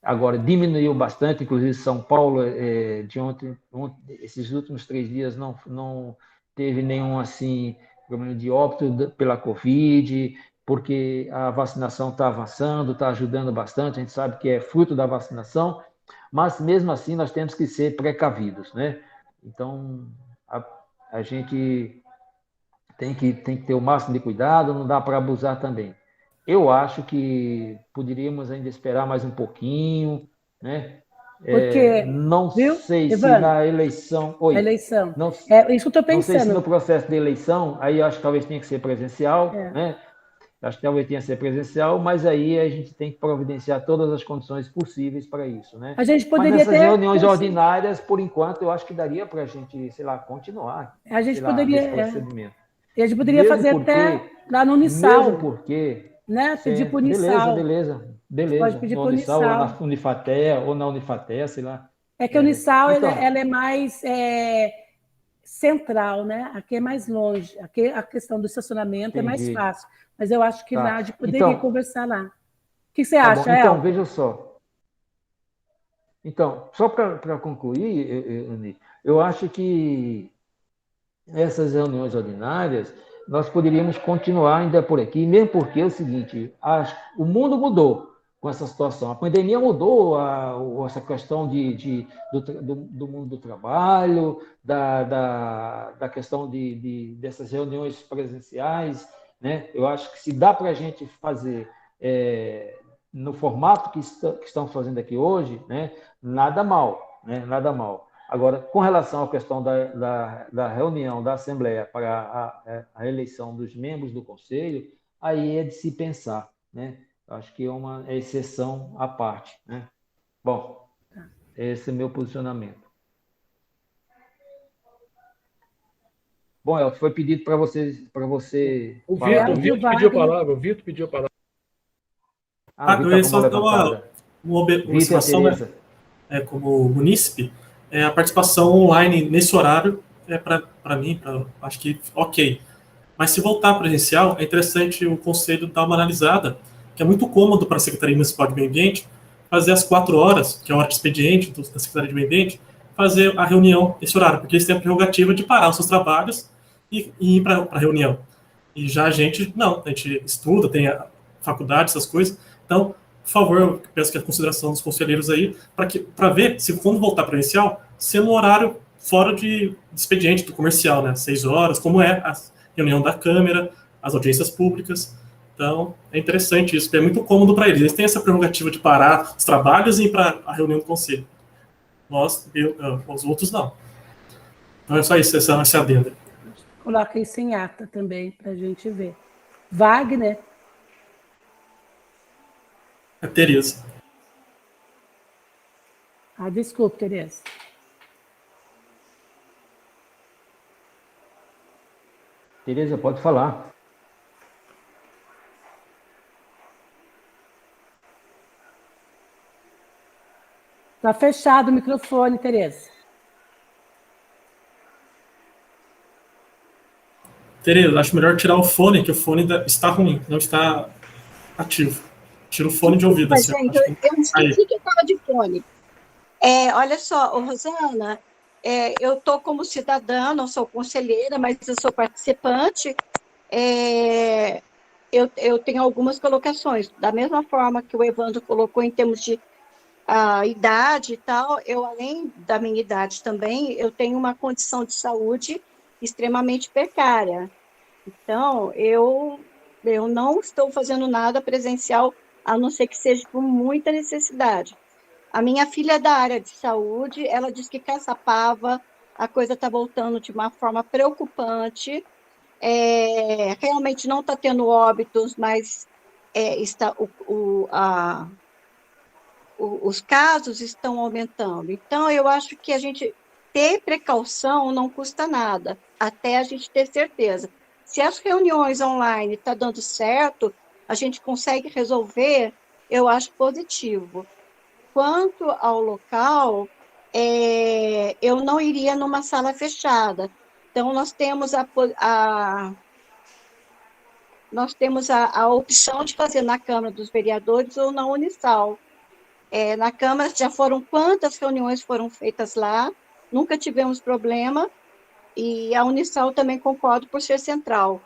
agora diminuiu bastante, inclusive São Paulo, de ontem, esses últimos 3 dias, não teve nenhum assim, problema de óbito pela Covid, porque a vacinação está avançando, está ajudando bastante, a gente sabe que é fruto da vacinação, mas mesmo assim nós temos que ser precavidos, né? Então, a gente tem que ter o máximo de cuidado, não dá para abusar também. Eu acho que poderíamos ainda esperar mais um pouquinho, né? Porque, não viu, sei se Evandro, na eleição... a eleição. Não, Isso que eu estou não sei se pensando. no processo de eleição, aí eu acho que talvez tenha que ser presencial, né? Acho que talvez tenha que ser presencial, mas aí a gente tem que providenciar todas as condições possíveis para isso, né? A gente Mas poderia nessas ter... reuniões ordinárias, por enquanto, eu acho que daria para a gente, sei lá, continuar, A gente sei lá, poderia... nesse procedimento. a gente poderia fazer até lá no Unisal. Mesmo porque... Né? Pedir para o Unisal. Beleza. Pode pedir No para o Unisal, ou Unisal. na Unifatea, ou na Unifatea, sei lá. É que a Unisal então, ela é mais central, né? Aqui é mais longe. Aqui a questão do estacionamento é mais fácil. Mas eu acho que lá a gente poderia conversar lá. O que você acha, bom. Então, Elton? veja só. Então, só para concluir, Ani, eu acho que essas reuniões ordinárias nós poderíamos continuar ainda por aqui, mesmo porque é o seguinte, o mundo mudou com essa situação. A pandemia mudou essa questão do mundo do trabalho, da questão dessas reuniões presenciais, né? Eu acho que se dá para a gente fazer no formato que estão fazendo aqui hoje, né? Nada mal, né? Nada mal. Agora, com relação à questão da reunião da Assembleia para a eleição dos membros do Conselho, aí é de se pensar, né? Acho que é uma exceção à parte, né? Bom, esse é o meu posicionamento. Bom, Elton, foi pedido para você O falar Vitor, aí. o Vitor pediu a palavra, o Vitor pediu a palavra. Ah, o Vitor eu ia está com a só mão dar levantada. uma Vitor e a observação, né? Tereza. Como munícipe, a participação online nesse horário para mim, acho que ok. Mas se voltar presencial, é interessante o Conselho dar uma analisada, que é muito cômodo para a Secretaria Municipal de Meio Ambiente fazer às 4 horas, que é a hora de expediente da Secretaria de Meio Ambiente, fazer a reunião nesse horário, porque eles têm a prerrogativa de parar os seus trabalhos e ir para a reunião. E já a gente, não, a gente estuda, tem a faculdade, essas coisas. Então, por favor, eu peço que a consideração dos conselheiros aí, para ver se quando voltar presencial, ser no horário fora de expediente do comercial, né? 6 horas, como é a reunião da Câmara, as audiências públicas. Então, é interessante isso, porque é muito cômodo para eles. Eles têm essa prerrogativa de parar os trabalhos e ir para a reunião do conselho. Os outros não. Então, é só isso, essa adenda. Coloca isso em ata também, para a gente ver. Wagner? É Tereza. Desculpe, Tereza. Tereza, pode falar. Está fechado o microfone, Tereza. Tereza, acho melhor tirar o fone, que o fone está ruim, não está ativo. Tira o fone de ouvido. Mas, gente, eu esqueci que eu estava de fone. Olha só, Rosana, eu estou como cidadã, não sou conselheira, mas eu sou participante. Eu tenho algumas colocações. Da mesma forma que o Evandro colocou em termos de idade e tal, além da minha idade também, eu tenho uma condição de saúde extremamente precária. Então, eu não estou fazendo nada presencial, a não ser que seja por muita necessidade. A minha filha é da área de saúde, ela diz que Caçapava, a coisa está voltando de uma forma preocupante, realmente não está tendo óbitos, mas os casos estão aumentando. Então, eu acho que a gente ter precaução não custa nada, até a gente ter certeza. Se as reuniões online estão dando certo, a gente consegue resolver, eu acho positivo. Quanto ao local, eu não iria numa sala fechada. Então, nós temos a opção de fazer na Câmara dos Vereadores ou na Unisal. Na Câmara já foram quantas reuniões foram feitas lá, nunca tivemos problema, e a Unisal também concordo por ser central.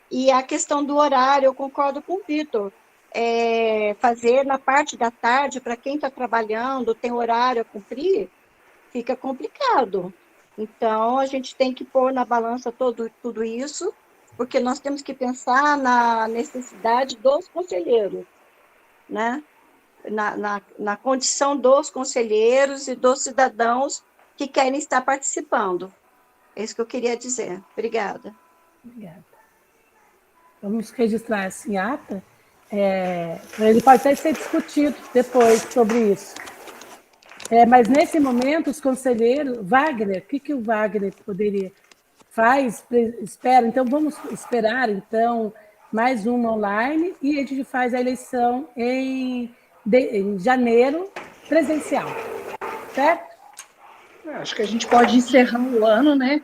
E a questão do horário, eu concordo com o Vitor, fazer na parte da tarde, para quem está trabalhando, tem horário a cumprir, fica complicado. Então, a gente tem que pôr na balança tudo isso, porque nós temos que pensar na necessidade dos conselheiros, né? Na condição dos conselheiros e dos cidadãos que querem estar participando. É isso que eu queria dizer. Obrigada. Obrigada. Vamos registrar essa em ata. Ele pode até ser discutido depois sobre isso. Mas, nesse momento, os conselheiros... Wagner, o que o Wagner poderia... Espera. Então, vamos esperar, então, mais uma online e a gente faz a eleição em janeiro, presencial. Certo? Acho que a gente pode encerrar o ano, né,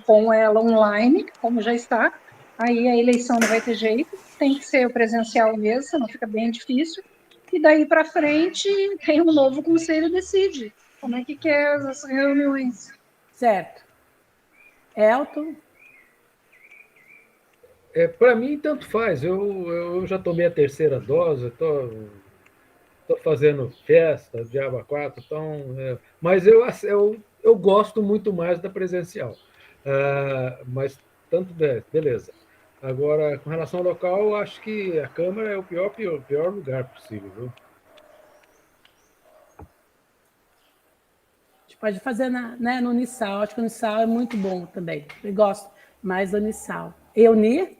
com ela online, como já está. Aí a eleição não vai ter jeito, tem que ser o presencial mesmo, senão fica bem difícil. E daí para frente, tem um novo conselho decide como é que quer as reuniões. Certo. Elton? Para mim, tanto faz. Eu já tomei a terceira dose, estou fazendo festa, Diaba 4, então, mas eu gosto muito mais da presencial. Mas tanto beleza. Agora, com relação ao local, eu acho que a Câmara é o pior lugar possível. Viu? A gente pode fazer no Unisal. Acho que o Unisal é muito bom também. Eu gosto mais do Unisal. Euni?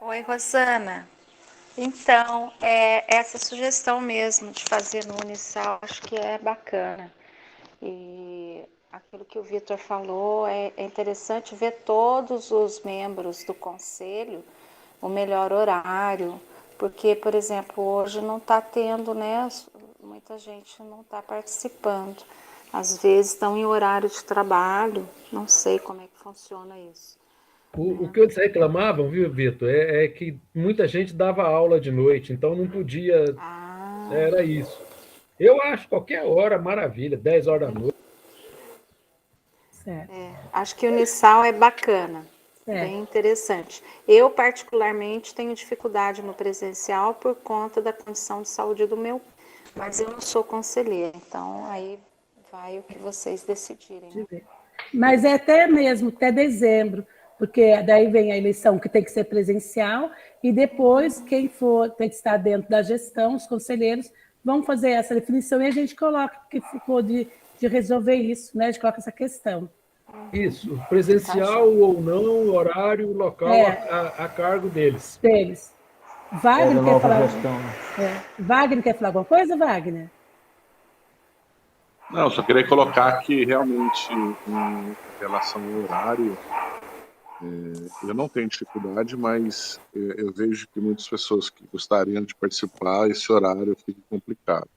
Oi, Rosana. Então, essa sugestão mesmo de fazer no Unisal, acho que é bacana. E aquilo que o Vitor falou, é interessante ver todos os membros do conselho o melhor horário, porque, por exemplo, hoje não está tendo, né? Muita gente não está participando. Às vezes estão em horário de trabalho, não sei como é que funciona isso. O que eles reclamavam, viu, Vitor, é que muita gente dava aula de noite, então não podia. Era isso. Eu acho qualquer hora maravilha, 10 horas da noite. Certo. Acho que o Unisal é bacana, bem interessante. Eu, particularmente, tenho dificuldade no presencial por conta da condição de saúde do meu, mas eu não sou conselheira, então aí vai o que vocês decidirem. Né? Mas é até dezembro, porque daí vem a eleição que tem que ser presencial e depois quem for tem que estar dentro da gestão, os conselheiros vão fazer essa definição e a gente coloca que ficou de resolver isso, né? A gente coloca essa questão. Isso, presencial ou não, horário, local, a cargo deles. Wagner quer falar? Gestão. Wagner quer falar alguma coisa, Wagner? Não, só queria colocar que realmente, em relação ao horário, eu não tenho dificuldade, mas eu vejo que muitas pessoas que gostariam de participar, esse horário fica complicado.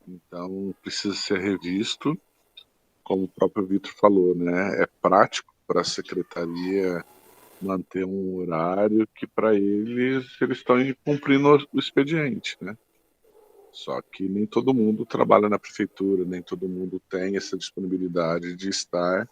Então, precisa ser revisto, como o próprio Vitor falou, né? É prático para a secretaria manter um horário que, para eles estão cumprindo o expediente, né? Só que nem todo mundo trabalha na prefeitura, nem todo mundo tem essa disponibilidade de estar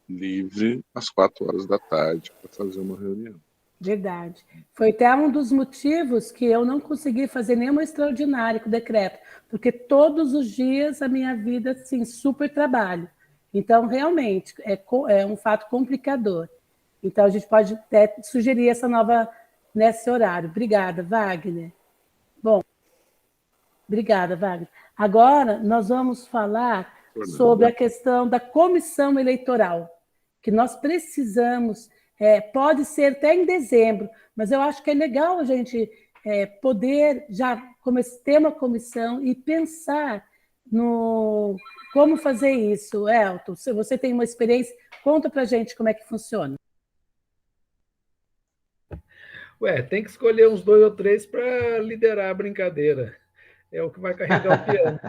livre às 4 horas da tarde para fazer uma reunião. Verdade. Foi até um dos motivos que eu não consegui fazer nenhuma extraordinária com o decreto, porque todos os dias a minha vida, assim, super trabalho. Então, realmente, é um fato complicador. Então, a gente pode até sugerir nesse horário. Obrigada, Wagner. Bom, obrigada, Wagner. Agora, nós vamos falar sobre a questão da comissão eleitoral, que nós precisamos, pode ser até em dezembro, mas eu acho que é legal a gente poder já ter uma comissão e pensar no como fazer isso. Elton, se você tem uma experiência, conta para a gente como é que funciona. Tem que escolher uns 2 ou 3 para liderar a brincadeira. É o que vai carregar o piano.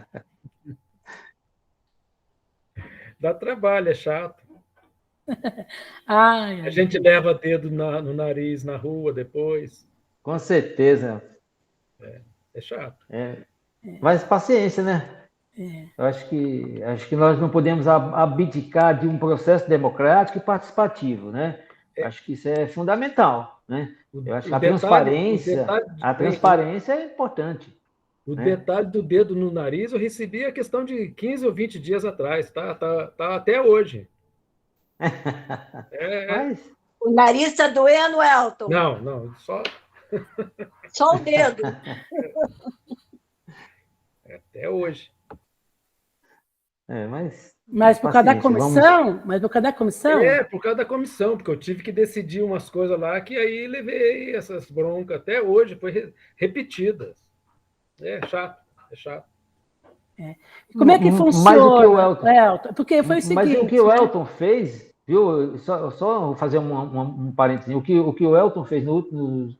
Dá trabalho, é chato. A gente leva dedo no nariz, na rua depois. Com certeza. É chato. Mas paciência, né? Eu acho que nós não podemos abdicar de um processo democrático e participativo, né? Acho que isso é fundamental, né? Eu acho que a transparência é importante. O detalhe do dedo no nariz eu recebi a questão de 15 ou 20 dias atrás, tá até hoje. Mas... O nariz está doendo, Elton? Não, só o dedo. Até hoje. Mas por causa da comissão? Mas por causa da comissão? Por causa da comissão, porque eu tive que decidir umas coisas lá que aí levei essas broncas até hoje, foi repetidas. É chato. Como é que funciona, Elton? Porque foi o seguinte... Mas o que o Elton fez, viu? Só fazer um parênteses. O que o Elton fez no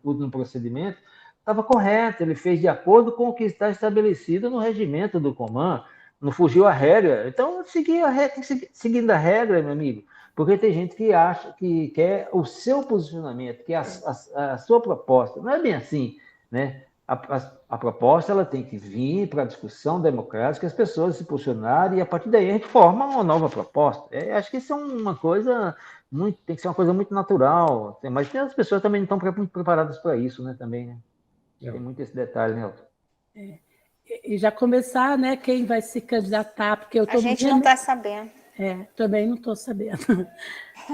último procedimento estava correto. Ele fez de acordo com o que está estabelecido no regimento do Coman. Não fugiu a regra. Então, seguindo a regra, meu amigo. Porque tem gente que acha que quer o seu posicionamento, que a sua proposta. Não é bem assim, né? A proposta ela tem que vir para a discussão democrática, as pessoas se posicionarem e a partir daí a gente forma uma nova proposta. Acho que isso é uma coisa tem que ser uma coisa muito natural, mas as pessoas também não estão muito preparadas para isso, né? Também, né? Tem muito esse detalhe, né, Elton? E já começar, né? Quem vai se candidatar, porque eu a gente não está sabendo. Também não estou sabendo.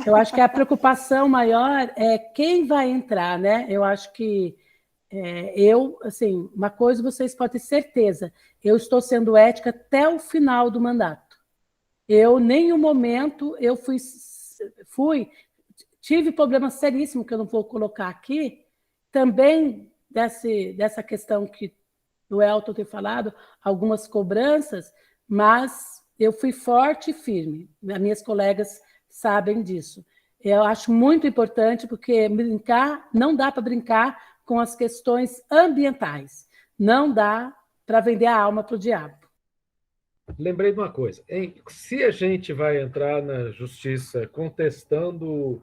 Eu acho que a preocupação maior é quem vai entrar, né? Eu acho que assim, uma coisa vocês podem ter certeza, eu estou sendo ética até o final do mandato. Eu, em nenhum momento, eu tive problema seríssimo, que eu não vou colocar aqui, também dessa questão que o Elton tem falado, algumas cobranças, mas eu fui forte e firme. Minhas colegas sabem disso. Eu acho muito importante, porque não dá para brincar com as questões ambientais. Não dá para vender a alma para o diabo. Lembrei de uma coisa. Se a gente vai entrar na justiça contestando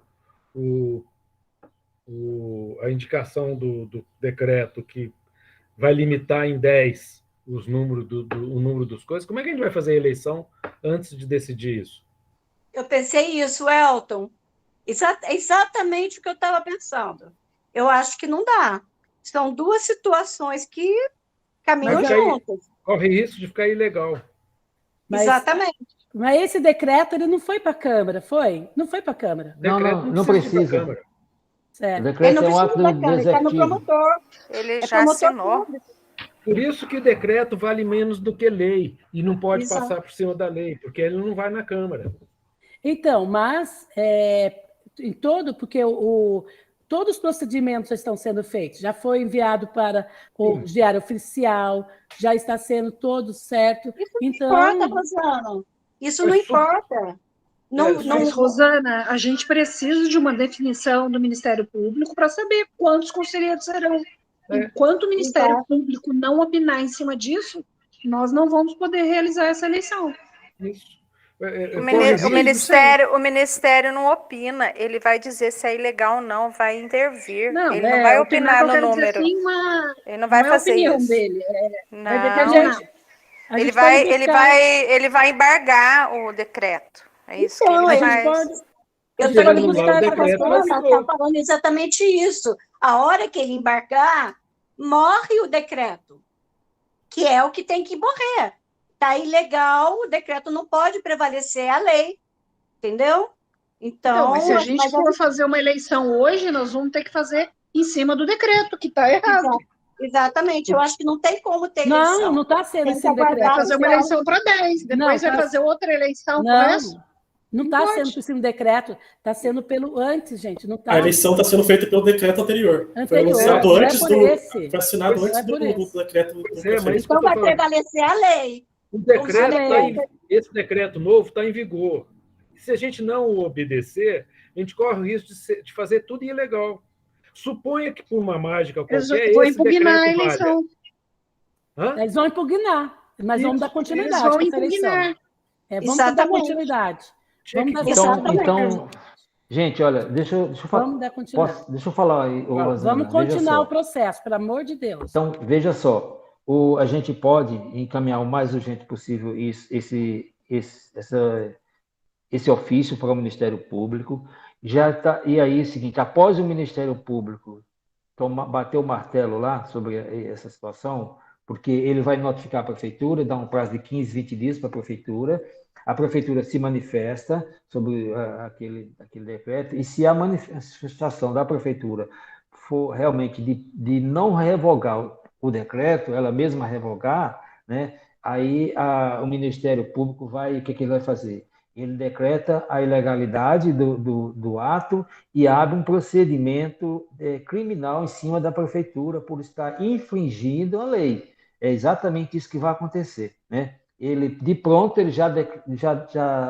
a indicação do decreto que vai limitar em 10 o número das coisas, como é que a gente vai fazer a eleição antes de decidir isso? Eu pensei isso, Elton. Exatamente o que eu estava pensando. Eu acho que não dá. São duas situações que caminham juntas. Corre risco de ficar ilegal. Exatamente. Mas esse decreto ele não foi para a Câmara, foi? Não foi para a Câmara. Não precisa. Certo. O decreto é um ato do Ele está no promotor. Ele já assinou. Por isso que o decreto vale menos do que lei e não pode passar por cima da lei, porque ele não vai na Câmara. Então, mas porque todos os procedimentos já estão sendo feitos, já foi enviado para o Diário Oficial, já está sendo todo certo. Isso não importa, Rosana. Isso não importa. Mas, Rosana, a gente precisa de uma definição do Ministério Público para saber quantos conselheiros serão. Enquanto o Ministério Público não opinar em cima disso, nós não vamos poder realizar essa eleição. Isso. O Ministério não opina, ele vai dizer se é ilegal ou não, vai intervir. Não, ele não vai opinar no número. Assim, ele não vai fazer isso. Dele, não. Ele vai embargar o decreto. É isso então, que ele faz. Eu estou falando exatamente isso. A hora que ele embarcar, morre o decreto, que é o que tem que morrer. Está ilegal, o decreto não pode prevalecer a lei, entendeu? Então, mas se a gente for fazer uma eleição hoje, nós vamos ter que fazer em cima do decreto, que está errado. Exatamente, eu acho que não tem como ter eleição. Não está sendo esse decreto. Vai fazer uma eleição para 10, depois vai fazer outra eleição para essa. Não está sendo por cima do decreto, está sendo pelo antes, gente. Não tá... A eleição está sendo feita pelo decreto anterior. Foi lançado antes foi assinado antes do decreto. Então vai prevalecer a lei. Esse decreto novo está em vigor. Se a gente não o obedecer, a gente corre o risco de fazer tudo ilegal. Suponha que, por uma mágica qualquer, vou impugnar a eleição. Eles vão impugnar, mas vamos dar continuidade. Eles vão impugnar. Vamos dar continuidade. Então, gente, olha, deixa eu falar aí. Vamos continuar o processo, pelo amor de Deus. Então, veja só. A gente pode encaminhar o mais urgente possível esse ofício para o Ministério Público. E aí, é o seguinte, após o Ministério Público bater o martelo lá sobre essa situação, porque ele vai notificar a Prefeitura, dá um prazo de 15, 20 dias para a Prefeitura se manifesta sobre aquele decreto, e se a manifestação da Prefeitura for realmente de não revogar o decreto, ela mesma revogar, né? Aí o Ministério Público o que ele vai fazer? Ele decreta a ilegalidade do ato e abre um procedimento criminal em cima da Prefeitura por estar infringindo a lei. É exatamente isso que vai acontecer, né? De pronto, ele já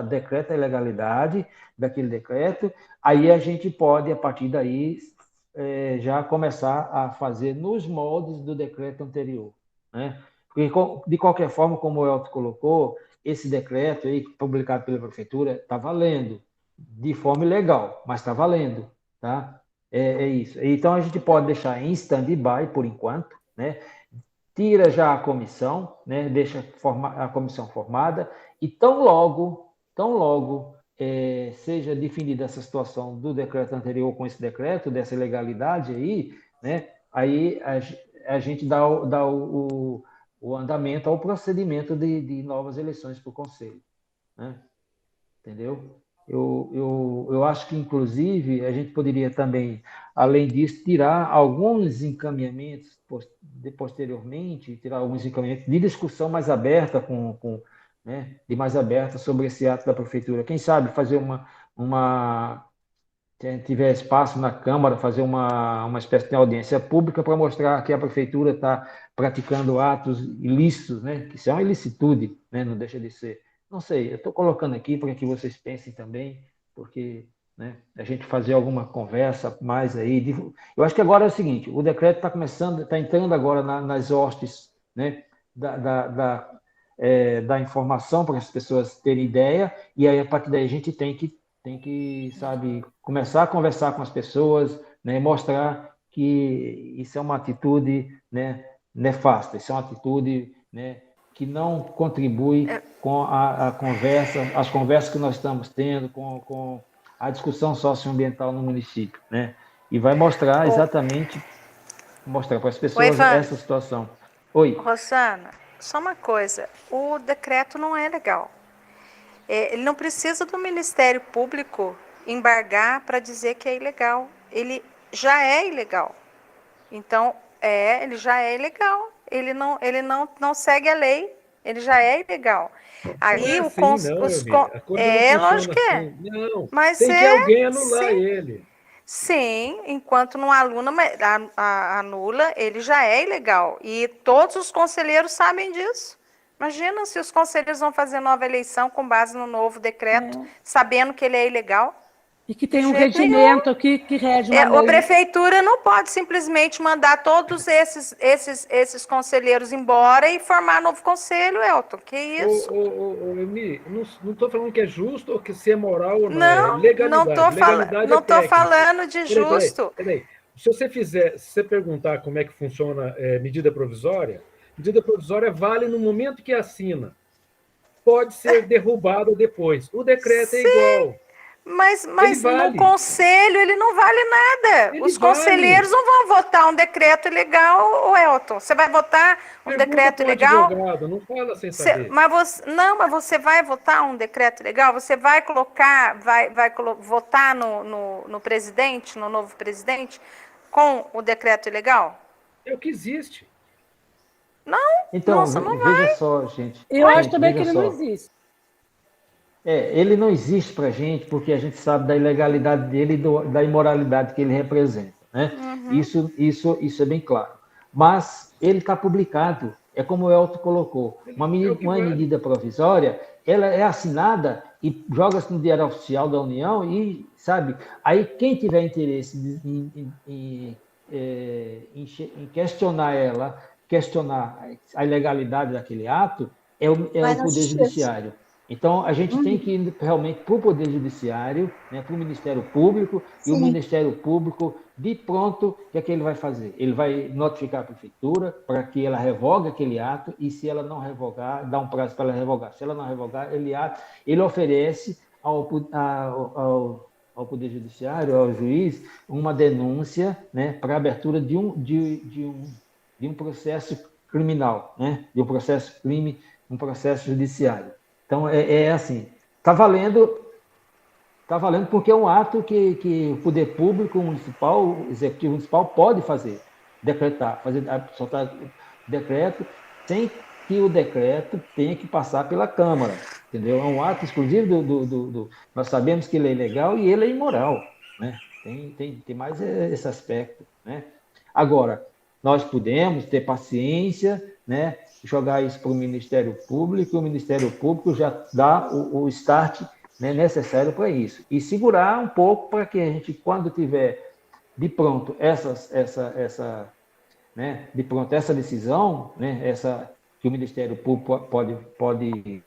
decreta a ilegalidade daquele decreto, aí a gente pode, a partir daí, já começar a fazer nos moldes do decreto anterior, né? Porque, de qualquer forma, como o Elton colocou, esse decreto aí, publicado pela Prefeitura, está valendo, de forma ilegal, mas está valendo, tá? É isso. Então, a gente pode deixar em stand-by, por enquanto, né? Tira já a comissão, né? Deixa a comissão formada, e tão logo seja definida essa situação do decreto anterior com esse decreto, dessa ilegalidade aí, né? Aí a gente dá o andamento ao procedimento de novas eleições para o Conselho, né? Entendeu? Eu acho que, inclusive, a gente poderia também, além disso, tirar alguns encaminhamentos posteriormente, tirar alguns encaminhamentos de discussão mais aberta né, mais aberta sobre esse ato da Prefeitura. Quem sabe fazer se tiver espaço na Câmara, fazer uma espécie de audiência pública para mostrar que a Prefeitura está praticando atos ilícitos, né, que isso é uma ilicitude, né, não deixa de ser, Não sei, eu estou colocando aqui para que vocês pensem também, porque, né, a gente fazer alguma conversa mais aí. Eu acho que agora é o seguinte: o decreto está começando, está entrando agora nas hostes, né, da informação para as pessoas terem ideia, e aí a partir daí a gente tem que, sabe, começar a conversar com as pessoas, né, mostrar que isso é uma atitude, né, nefasta, isso é uma atitude, né, que não contribui com a conversa, as conversas que nós estamos tendo, com a discussão socioambiental no município, né? E vai mostrar exatamente, mostrar para as pessoas essa situação. Oi. Rosana, só uma coisa, o decreto não é legal. Ele não precisa do Ministério Público embargar para dizer que é ilegal. Ele já é ilegal. Então, ele já é ilegal. Ele não segue a lei. Ele já é ilegal. Aí não é assim, não, Elmi. A coisa não funciona lógico que é. assim. Não, mas tem que alguém anular ele. Sim, enquanto não anula, ele já é ilegal. E todos os conselheiros sabem disso. Imagina se os conselheiros vão fazer nova eleição com base no novo decreto, sabendo que ele é ilegal. E que tem um regimento que rege uma lei. A prefeitura não pode simplesmente mandar todos esses conselheiros embora e formar novo conselho, Elton. Que isso? Emi, não estou falando que é justo ou que se é moral ou não. Não, é legalidade. não estou falando de justo. Peraí. Se você perguntar como é que funciona medida provisória vale no momento que assina. Pode ser derrubada depois. O decreto é igual. Mas no conselho ele não vale nada. Os conselheiros não vão votar um decreto ilegal, Elton. Você vai votar um decreto ilegal? Advogado, não fala sem saber. Mas você vai votar um decreto ilegal? Você vai colocar, vai votar no presidente, no novo presidente, com o decreto ilegal? É o que existe. Não, então, não veja vai. só, gente. Eu acho também que ele não existe. Ele não existe para a gente porque a gente sabe da ilegalidade dele e da imoralidade que ele representa, né? Isso é bem claro. Mas ele está publicado, é como o Elton colocou, uma medida provisória, ela é assinada e joga-se no Diário Oficial da União e, sabe, aí quem tiver interesse em questionar a ilegalidade daquele ato, é o Poder Judiciário. Então, a gente tem que ir realmente para o Poder Judiciário, né, para o Ministério Público, e o Ministério Público, de pronto, o que é que ele vai fazer? Ele vai notificar a Prefeitura para que ela revogue aquele ato, e se ela não revogar, dá um prazo para ela revogar. Se ela não revogar, ele oferece ao Poder Judiciário, ao juiz, uma denúncia, né, para a abertura de um processo criminal, né, de um processo judiciário. Então, é assim, está valendo porque é um ato que o poder público municipal, o executivo municipal pode fazer, soltar decreto, sem que o decreto tenha que passar pela Câmara, entendeu? É um ato exclusivo nós sabemos que ele é ilegal e ele é imoral, né? Tem mais esse aspecto, né? Agora, nós podemos ter paciência, né? Jogar isso para o Ministério Público, e o Ministério Público já dá o start, né, necessário para isso. E segurar um pouco para que a gente, quando tiver de pronto essa decisão, né, que o Ministério Público pode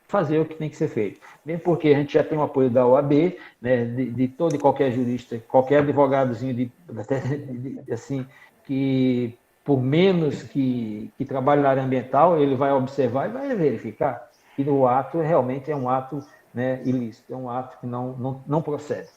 fazer o que tem que ser feito. Mesmo porque a gente já tem o apoio da OAB, né, de todo e qualquer jurista, qualquer advogadozinho assim, que por menos que trabalhe na área ambiental, ele vai observar e vai verificar que o ato realmente é um ato, né, ilícito, é um ato que não procede.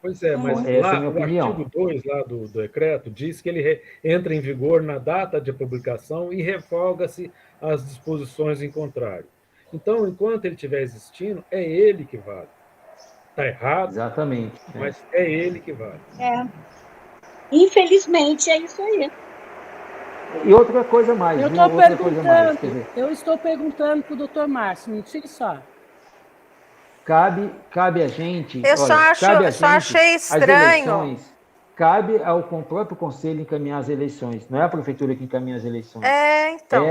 Pois é, mas lá, o artigo 2 lá do decreto diz que ele entra em vigor na data de publicação e revoga-se as disposições em contrário. Então, enquanto ele estiver existindo, é ele que vale. Está errado, exatamente, mas é ele que vale. Infelizmente, é isso aí. E outra coisa mais. Eu estou perguntando para o doutor Márcio, um minutinho só. Cabe a gente. Eu só achei estranho. Cabe ao próprio Conselho encaminhar as eleições. Não é a Prefeitura que encaminha as eleições. Então.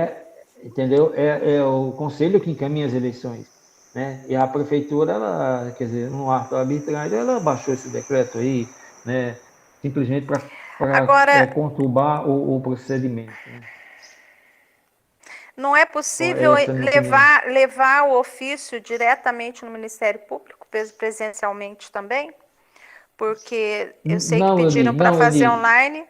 entendeu? É o conselho que encaminha as eleições, né? E a prefeitura, ela, quer dizer, num ato arbitrário, ela baixou esse decreto aí, né? Simplesmente para Agora, conturbar o procedimento, né? não é Então, possível essa é a minha opinião. levar o ofício diretamente no Ministério Público, presencialmente também? Porque eu sei que Não, pediram para fazer online.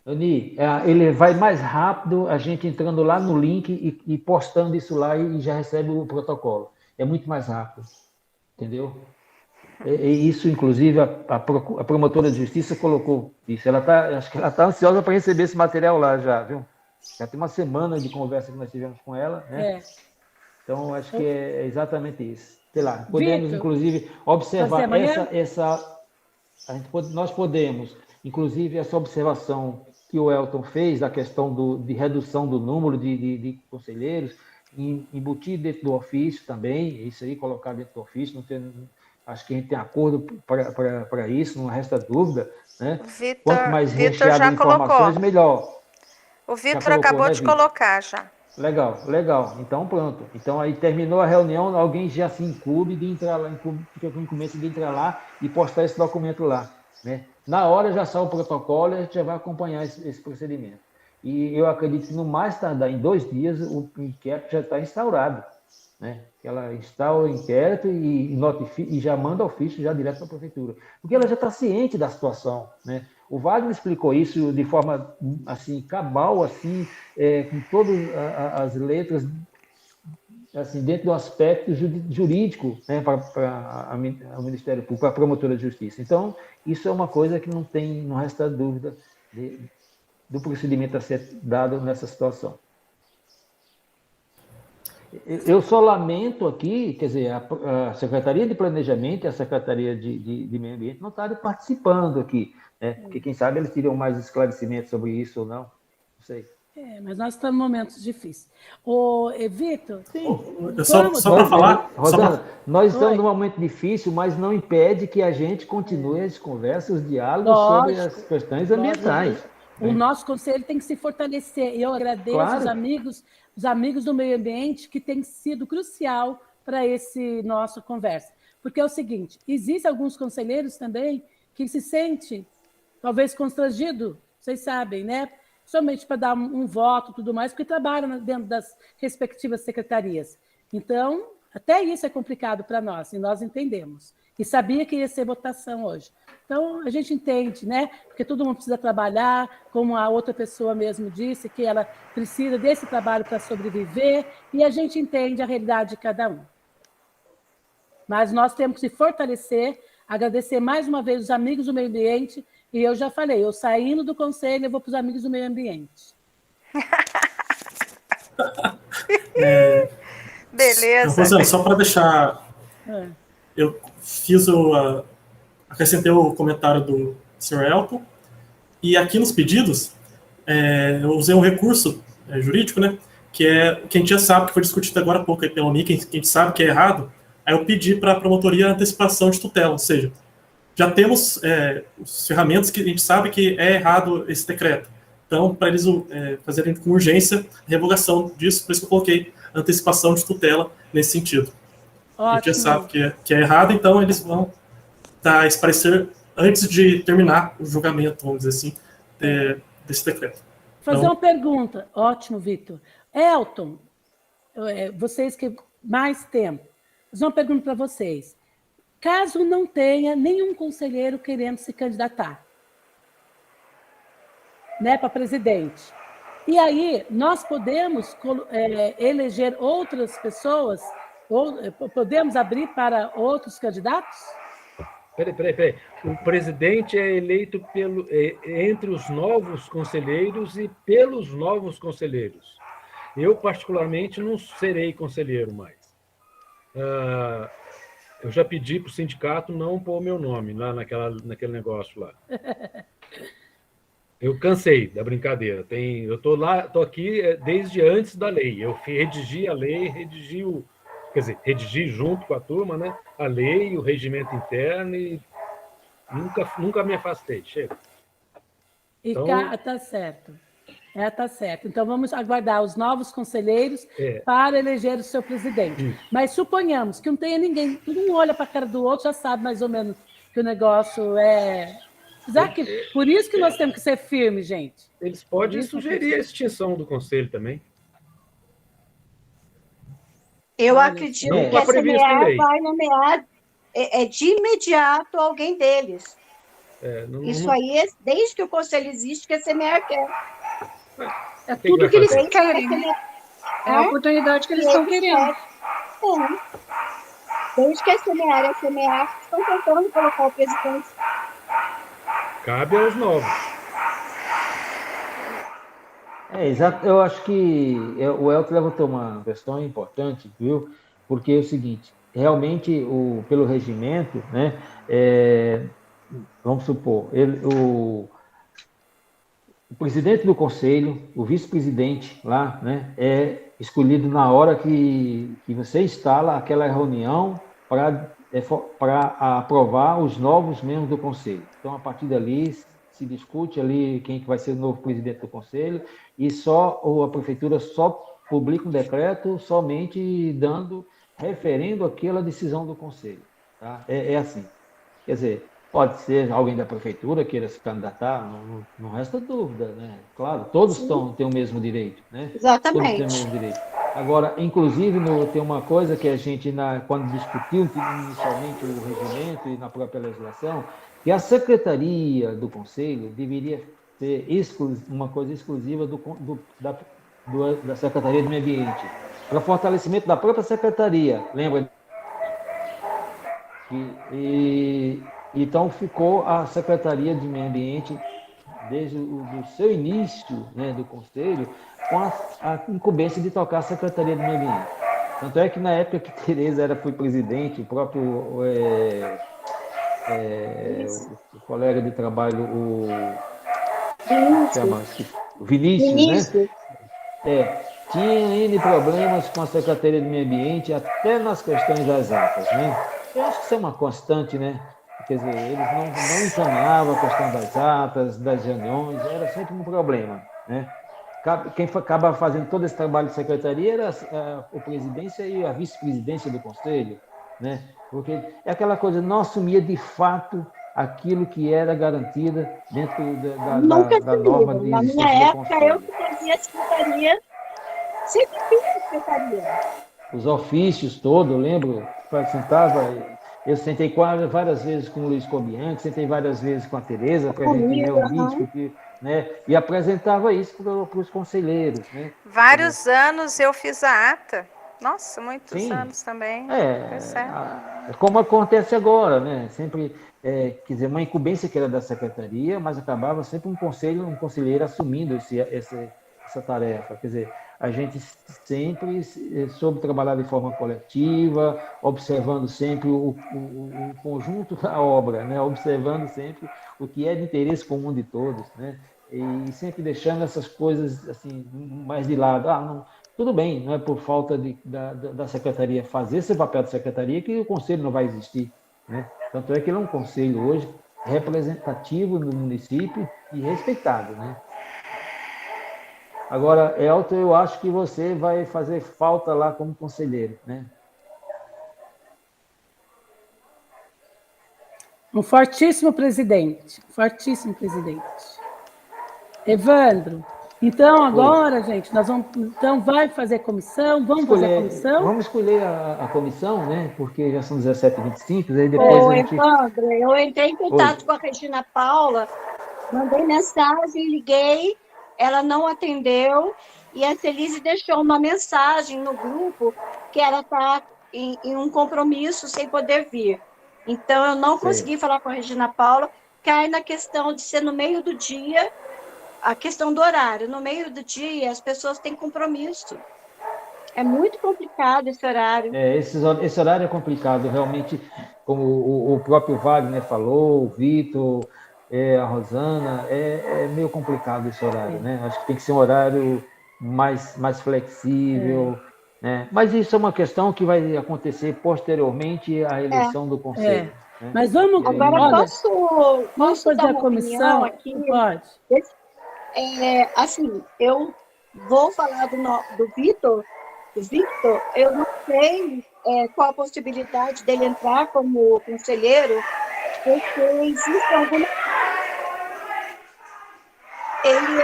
Euni, ele vai mais rápido a gente entrando lá no link e postando isso lá e já recebe o protocolo. É muito mais rápido, entendeu? E isso, inclusive, a promotora de justiça colocou isso. Acho que ela está ansiosa para receber esse material lá já, viu? Já tem uma semana de conversa que nós tivemos com ela, né? Então, acho que é exatamente isso. Sei lá, podemos, Vitor, inclusive, observar amanhã? nós podemos, inclusive, essa observação que o Elton fez da questão de redução do número de conselheiros, embutir dentro do ofício também, isso aí, colocar dentro do ofício, acho que a gente tem acordo para isso, não resta dúvida, né? Quanto mais Vitor recheado já de informações, colocou. melhor. O Já Vitor colocou, acabou né, de Vitor? colocar já. Legal, legal. Então, pronto. Então, aí terminou a reunião, alguém já se incumbe de entrar lá, fica com incumbência de entrar lá e postar esse documento lá, né? Na hora já sai o protocolo e a gente já vai acompanhar esse procedimento. E eu acredito que no mais tardar em 2 dias o inquérito já está instaurado, né? Ela instaura o inquérito e já manda ofício já direto para a prefeitura, porque ela já está ciente da situação, né? O Wagner explicou isso de forma assim cabal, assim, com todas as letras, assim, dentro do aspecto jurídico, né, para o Ministério Público, para a promotora de justiça. Então, isso é uma coisa que não resta dúvida do procedimento a ser dado nessa situação. Eu só lamento aqui, quer dizer, a Secretaria de Planejamento e a Secretaria de Meio Ambiente não estarem participando aqui, né? Porque, quem sabe, eles teriam mais esclarecimentos sobre isso ou não, não sei. Mas nós estamos em momentos difíceis. Vitor, Só para falar... Rosana, nós estamos num momento difícil, mas não impede que a gente continue as conversas, os diálogos sobre as questões ambientais. O nosso conselho tem que se fortalecer. E eu agradeço os amigos do meio ambiente que têm sido crucial para esse nossa conversa. Porque é o seguinte, existem alguns conselheiros também que se sentem, talvez, constrangidos, vocês sabem, né? Somente para dar um voto e tudo mais, porque trabalham dentro das respectivas secretarias. Então, até isso é complicado para nós, e nós entendemos. E sabia que ia ser votação hoje. Então, a gente entende, né? Porque todo mundo precisa trabalhar, como a outra pessoa mesmo disse, que ela precisa desse trabalho para sobreviver, e a gente entende a realidade de cada um. Mas nós temos que se fortalecer, agradecer mais uma vez os amigos do meio ambiente, e eu já falei, eu saindo do conselho, eu vou para os amigos do meio ambiente. Beleza. Rosana, só para deixar... Eu acrescentei o comentário do Sr. Elton, e aqui nos pedidos, eu usei um recurso jurídico, né, que é o que a gente já sabe, que foi discutido agora há pouco aí pela MIC, que a gente sabe que é errado, aí eu pedi para a promotoria antecipação de tutela, ou seja, já temos as ferramentas que a gente sabe que é errado esse decreto. Então, para eles fazerem com urgência a revogação disso, por isso que eu coloquei antecipação de nesse sentido. Ótimo. A gente já sabe que é errado, então eles vão dar esse parecer antes de terminar o julgamento, vamos dizer assim, desse decreto. Fazer uma pergunta. Ótimo, Vitor. Elton, vocês que mais tempo, vou fazer uma pergunta para vocês. Caso não tenha nenhum conselheiro querendo se candidatar, né, para presidente, e aí nós podemos eleger outras pessoas, ou podemos abrir para outros candidatos? Peraí. O presidente é eleito entre os novos conselheiros e pelos novos conselheiros. Eu, particularmente, não serei conselheiro mais. Eu já pedi para o sindicato não pôr meu nome lá naquele negócio lá. Eu cansei da brincadeira. Eu estou aqui desde antes da lei. Eu redigi a lei, redigi junto com a turma, né, a lei, o regimento interno, e nunca me afastei. Chega. Então, tá certo. Tá certo. Então, vamos aguardar os novos conselheiros É. para eleger o seu presidente. Isso. Mas suponhamos que não tenha ninguém, todo um olha para a cara do outro, já sabe mais ou menos que o negócio é... Por isso que nós temos que ser firmes, gente. Eles podem Isso sugerir a extinção do conselho também. Eu Olha, acredito não que a está previsto em CMA lei. vai nomear de imediato alguém deles. Isso aí, desde que o conselho existe, que a CMA quer. É que tudo vai que eles fazer? querem, né? É a oportunidade que eles estão querendo. Desde que a CMA estão tentando colocar o presidente. Cabe aos novos. Exato. Eu acho que o Elton levantou uma questão importante, viu? Porque é o seguinte, realmente, pelo regimento, né, vamos supor, o presidente do conselho, o vice-presidente lá, né, é escolhido na hora que você instala aquela reunião para aprovar os novos membros do conselho. Então, a partir dali, se discute ali quem que vai ser o novo presidente do conselho e a prefeitura só publica um decreto somente referendo aquela decisão do conselho. Tá? É assim. Quer dizer, pode ser alguém da prefeitura queira se candidatar, não resta dúvida, né? Claro, todos têm o mesmo direito, né? Todos têm o mesmo direito. Agora, inclusive, tem uma coisa que a gente, quando discutiu inicialmente o regimento e na própria legislação, que a secretaria do conselho deveria ser uma coisa exclusiva da Secretaria do Meio Ambiente, para fortalecimento da própria secretaria, lembra? Então ficou a Secretaria de Meio Ambiente, desde o seu início, né, do Conselho, com a incumbência de tocar a Secretaria de Meio Ambiente. Tanto é que na época que Tereza foi presidente, o próprio o colega de trabalho, o Vinícius, né? Tinha N problemas com a Secretaria de Meio Ambiente, até nas questões das atas, né? Eu acho que isso é uma constante, né? Quer dizer, eles não encaminhavam a questão das atas, das reuniões, era sempre um problema, né? Quem acaba fazendo todo esse trabalho de secretaria era a presidência e a vice-presidência do conselho, né? Porque é aquela coisa, não assumia de fato aquilo que era garantida dentro da norma de Na existência minha do época, conselho. eu que fazia a secretaria, sempre fiz a secretaria. Os ofícios todos, eu lembro, eu sentei várias vezes com o Luiz Cobianchi, sentei várias vezes com a Tereza, para a gente reunir, discutir, né? E apresentava isso para os conselheiros, né? Vários anos eu fiz a ata. Nossa, muitos anos também. Como acontece agora, né? Sempre, quer dizer, uma incumbência que era da secretaria, mas acabava sempre um conselheiro assumindo essa tarefa. Quer dizer, a gente sempre soube trabalhar de forma coletiva, observando sempre o conjunto da obra, né? Observando sempre o que é de interesse comum de todos, né? E sempre deixando essas coisas assim mais de lado. Não, tudo bem, não é por falta da secretaria fazer esse papel da secretaria que o conselho não vai existir, né? Tanto é que ele é um conselho hoje representativo do município e respeitado, né? Agora, Elton, eu acho que você vai fazer falta lá como conselheiro, né? Um fortíssimo presidente. Evandro, então agora, gente, nós vamos. Então, vai fazer comissão? Vamos fazer a comissão? Vamos escolher a comissão, né? Porque já são 17h25, aí depois a gente... Evandro, eu entrei em contato com a Regina Paula, mandei mensagem, liguei, ela não atendeu, e a Celise deixou uma mensagem no grupo que ela está em um compromisso sem poder vir. Então, eu não consegui falar com a Regina Paula, cai na questão de ser no meio do dia, a questão do horário. No meio do dia, as pessoas têm compromisso. É muito complicado esse horário. Esse horário é complicado, realmente, como o próprio Wagner falou, o Vitor, a Rosana, é meio complicado esse horário, né? Acho que tem que ser um horário mais flexível, né? Mas isso é uma questão que vai acontecer posteriormente à eleição do conselho. Né? Mas vamos... Agora, posso fazer dar a uma comissão opinião aqui? Pode. Assim, eu vou falar do Vitor. O Victor, eu não sei qual a possibilidade dele entrar como conselheiro, porque existe alguma... Ele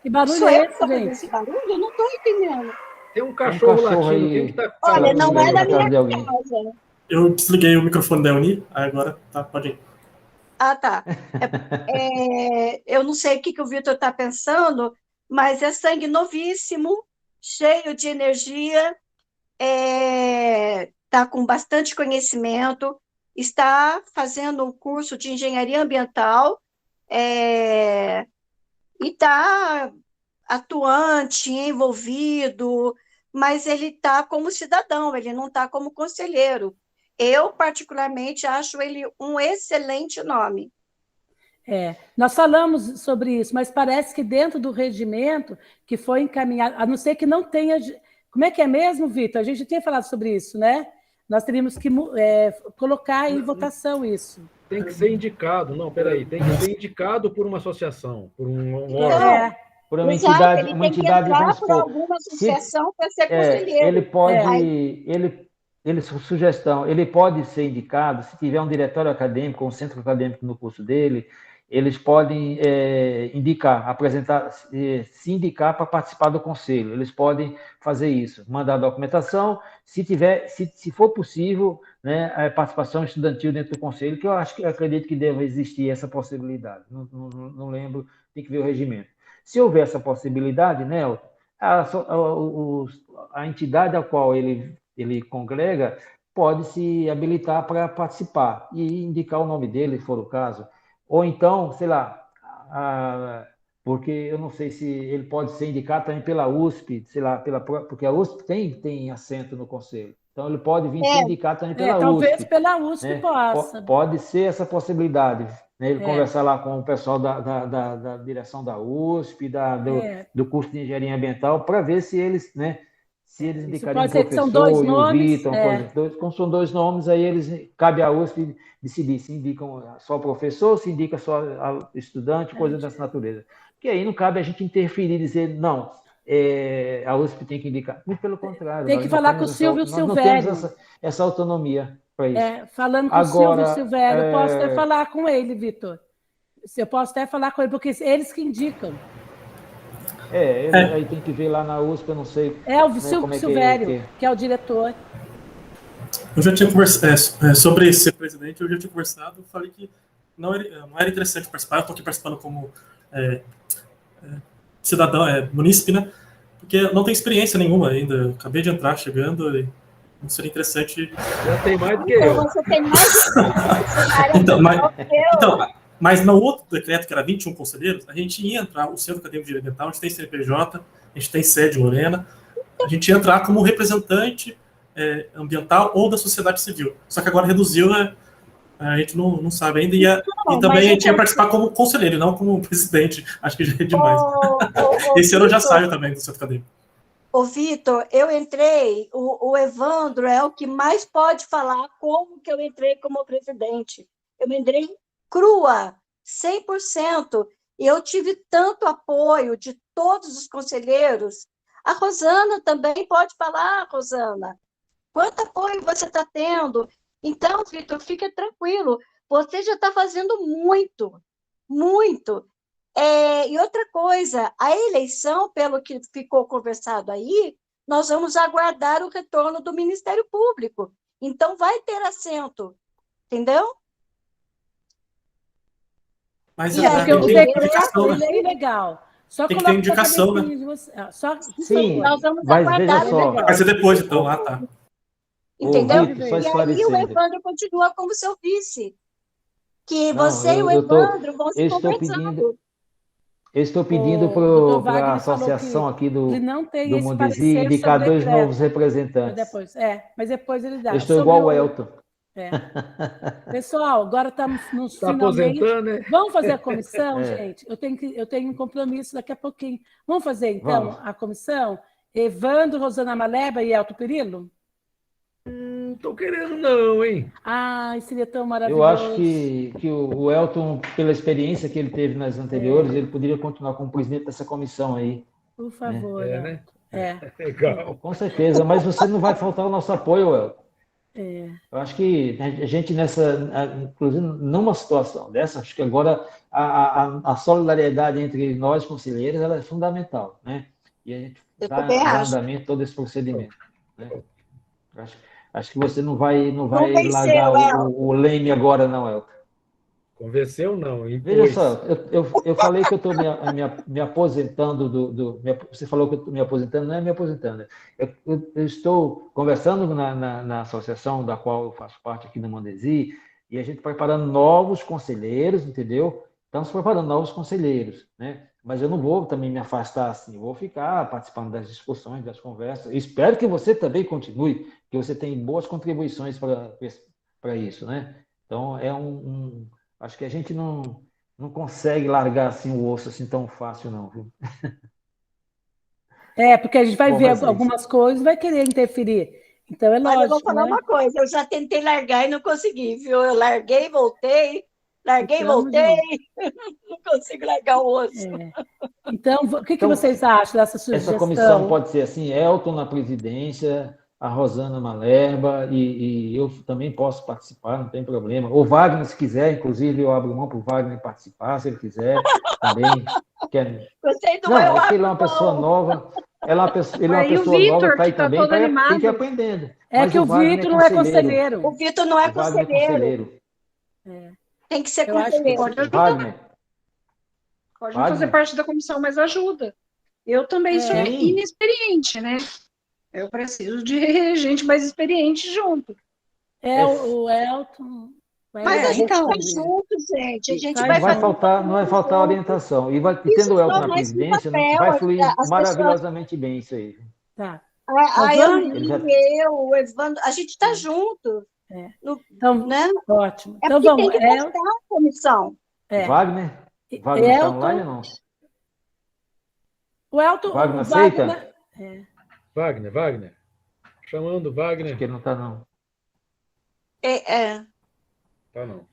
Que barulho Sou é eu que esse, estou fazendo gente? esse barulho? Eu não estou entendendo. Tem um Tem um cachorro cachorro latindo. Quem aí. que tá Olha, não é Latindo da na casa minha de alguém. casa. Eu desliguei o microfone da Euni, agora tá, pode ir. Ah, tá. Eu não sei o que o Vitor está pensando, mas é sangue novíssimo, cheio de energia, está com bastante conhecimento, está fazendo um curso de engenharia ambiental, e está atuante, envolvido, mas ele está como cidadão, ele não está como conselheiro. Eu, particularmente, acho ele um excelente nome. Nós falamos sobre isso, mas parece que dentro do regimento que foi encaminhado, a não ser que não tenha... Como é que é mesmo, Vitor? A gente tinha falado sobre isso, né? Nós teríamos que colocar em votação isso. Tem que ser indicado. Não, peraí. Tem que ser indicado por uma associação, por um órgão. Então, Por uma exato, entidade, ele tem que entrar vamos por supor, alguma se, associação para ser ele conselheiro. pode, sugestão, ele pode ser indicado, se tiver um diretório acadêmico, um centro acadêmico no curso dele, eles podem indicar, apresentar, se indicar para participar do conselho. Eles podem fazer isso, mandar a documentação, se for possível, né, a participação estudantil dentro do conselho, que eu acredito que deve existir essa possibilidade. Não lembro, tem que ver o regimento. Se houver essa possibilidade, né, a entidade a qual ele congrega pode se habilitar para participar e indicar o nome dele, se for o caso. Ou então, sei lá, porque eu não sei se ele pode ser indicado também pela USP, sei lá, porque a USP tem assento no conselho. Então, ele pode vir ser indicado também pela talvez USP. pela USP né? possa. Pode ser essa possibilidade. Né? Ele conversar lá com o pessoal da direção da USP, do curso de engenharia ambiental, para ver se eles, né, se eles indicarem um professor são dois e o nomes, Vitor, como são dois nomes, aí cabe à USP decidir se indicam só o professor, se indica só estudante, coisa dessa natureza. Porque aí não cabe a gente interferir e dizer, não, a USP tem que indicar. Muito pelo contrário. Tem que falar com o Silvio Silvério. Nós não temos essa autonomia para isso. Falando com o Silvio Silvério, eu posso até falar com ele, Vitor. Eu posso até falar com ele, porque eles que indicam. Aí tem que ver lá na USP, eu não sei. O Silvio Silvério, que é o diretor. Eu já tinha conversado sobre ser presidente, eu já tinha conversado, falei que não era interessante participar, eu estou aqui participando como cidadão, munícipe, né? Porque não tenho experiência nenhuma ainda, acabei de entrar, chegando, e não seria interessante. Já tem mais do que eu. Você tem mais mas no outro decreto, que era 21 conselheiros, a gente ia entrar, o Centro Acadêmico de Engenharia Ambiental, a gente tem CNPJ, a gente tem sede em Lorena, a gente ia entrar como representante ambiental ou da sociedade civil. Só que agora reduziu, né? A gente não sabe ainda. E também a gente ia participar como conselheiro, não como presidente. Acho que já é demais. Esse ano eu já saio também do Centro Acadêmico. Ô, Vitor, eu entrei, o Evandro é o que mais pode falar como que eu entrei como presidente. Eu entrei crua, 100%, e eu tive tanto apoio de todos os conselheiros. A Rosana também pode falar, Rosana. Quanto apoio você está tendo? Então, Vitor, fica tranquilo. Você já está fazendo muito, muito. E outra coisa, a eleição, pelo que ficou conversado aí, nós vamos aguardar o retorno do Ministério Público. Então, vai ter assento, entendeu? Mas tem que ter indicação, né? É legal. Só tem que ter indicação, né? Sim, nós vamos mas aguardar. veja só. Vai ser depois, então. Tá. Entendeu? Vitor, só e aí o Evandro continua como seu vice. Que você e o Evandro vão se conversando. Eu estou pedindo para a associação aqui do Mundesi indicar 2 novos representantes. Mas depois ele dá. Eu estou igual o Elton. Pessoal, agora estamos nos finalmente. Né? Vamos fazer a comissão, gente? Eu tenho um compromisso daqui a pouquinho. Vamos fazer, então, a comissão? Evandro, Rosana Maleba e Elton Perillo? estou querendo não, hein? Ai, seria tão Eu maravilhoso. acho que o Elton, pela experiência que ele teve nas anteriores, ele poderia continuar como presidente dessa comissão aí. Por favor, É, né? Legal. Com certeza, mas você não vai faltar o nosso apoio, Elton. É. Eu acho que a gente inclusive numa situação dessa, acho que agora a solidariedade entre nós conselheiros ela é fundamental, né? E a gente Eu dá também acho. andamento todo esse procedimento, né? Acho que você não vai Convenceu, largar El. o leme agora, não, Elton. Convenceu não, Veja impôs. só, eu falei que eu estou me aposentando você falou que eu estou me aposentando, não é me aposentando. Eu estou conversando na associação da qual eu faço parte aqui no Mondesi, e a gente preparando novos conselheiros, entendeu? Estamos preparando novos conselheiros, né? Mas eu não vou também me afastar assim, eu vou ficar participando das discussões, das conversas. Espero que você também continue, que você tem boas contribuições para isso, né? Então, acho que a gente não consegue largar assim o osso assim tão fácil, não, viu? Porque a gente vai Bom, ver mas é isso. algumas coisas, vai querer interferir. Então é Olha, eu vou lógico, falar né? uma coisa, eu já tentei largar e não consegui, viu? Eu larguei, voltei, larguei, Ficamos de voltei, novo. não consigo largar o osso. Então, o que Então, vocês acham dessa essa comissão sugestão? pode ser assim, Elton na presidência, a Rosana Malerba, e eu também posso participar, não tem problema. Ou Wagner, se quiser, inclusive eu abro mão para o Wagner participar, se ele quiser, também. Gostei do Não, eu é que ele é abro uma pessoa mão. nova, ele é uma Aí o pessoa nova, Vitor, está que aí está também, todo tem que ir animado. aprendendo. É Mas que o Wagner Vitor não é conselheiro. O Vitor não é O Wagner é conselheiro, conselheiro. tem que ser Eu acho que conselheiro. Pode ajudar, Wagner, pode não fazer Wagner? parte da comissão, mas ajuda. Eu também sou Sim. inexperiente, né? Eu preciso de gente mais experiente junto. O Elton. Mas a gente Então, vai junto, gente. A gente Vai Não vai vai fazer junto. faltar, não vai tudo faltar junto. orientação. E Isso tendo o Elton só na mais no presidência, papel. vai fluir As pessoas, maravilhosamente bem isso aí. Tá. a Então vamos. Ele já, Euli, eu, o Evandro, a gente está junto. Então, Né? ótimo. É Então porque tem vamos. que testar a comissão. Wagner está online ou Elton. não? O Elton. Wagner O aceita? Wagner. Wagner. Chamando Wagner. Acho que ele não está, não. Tá não.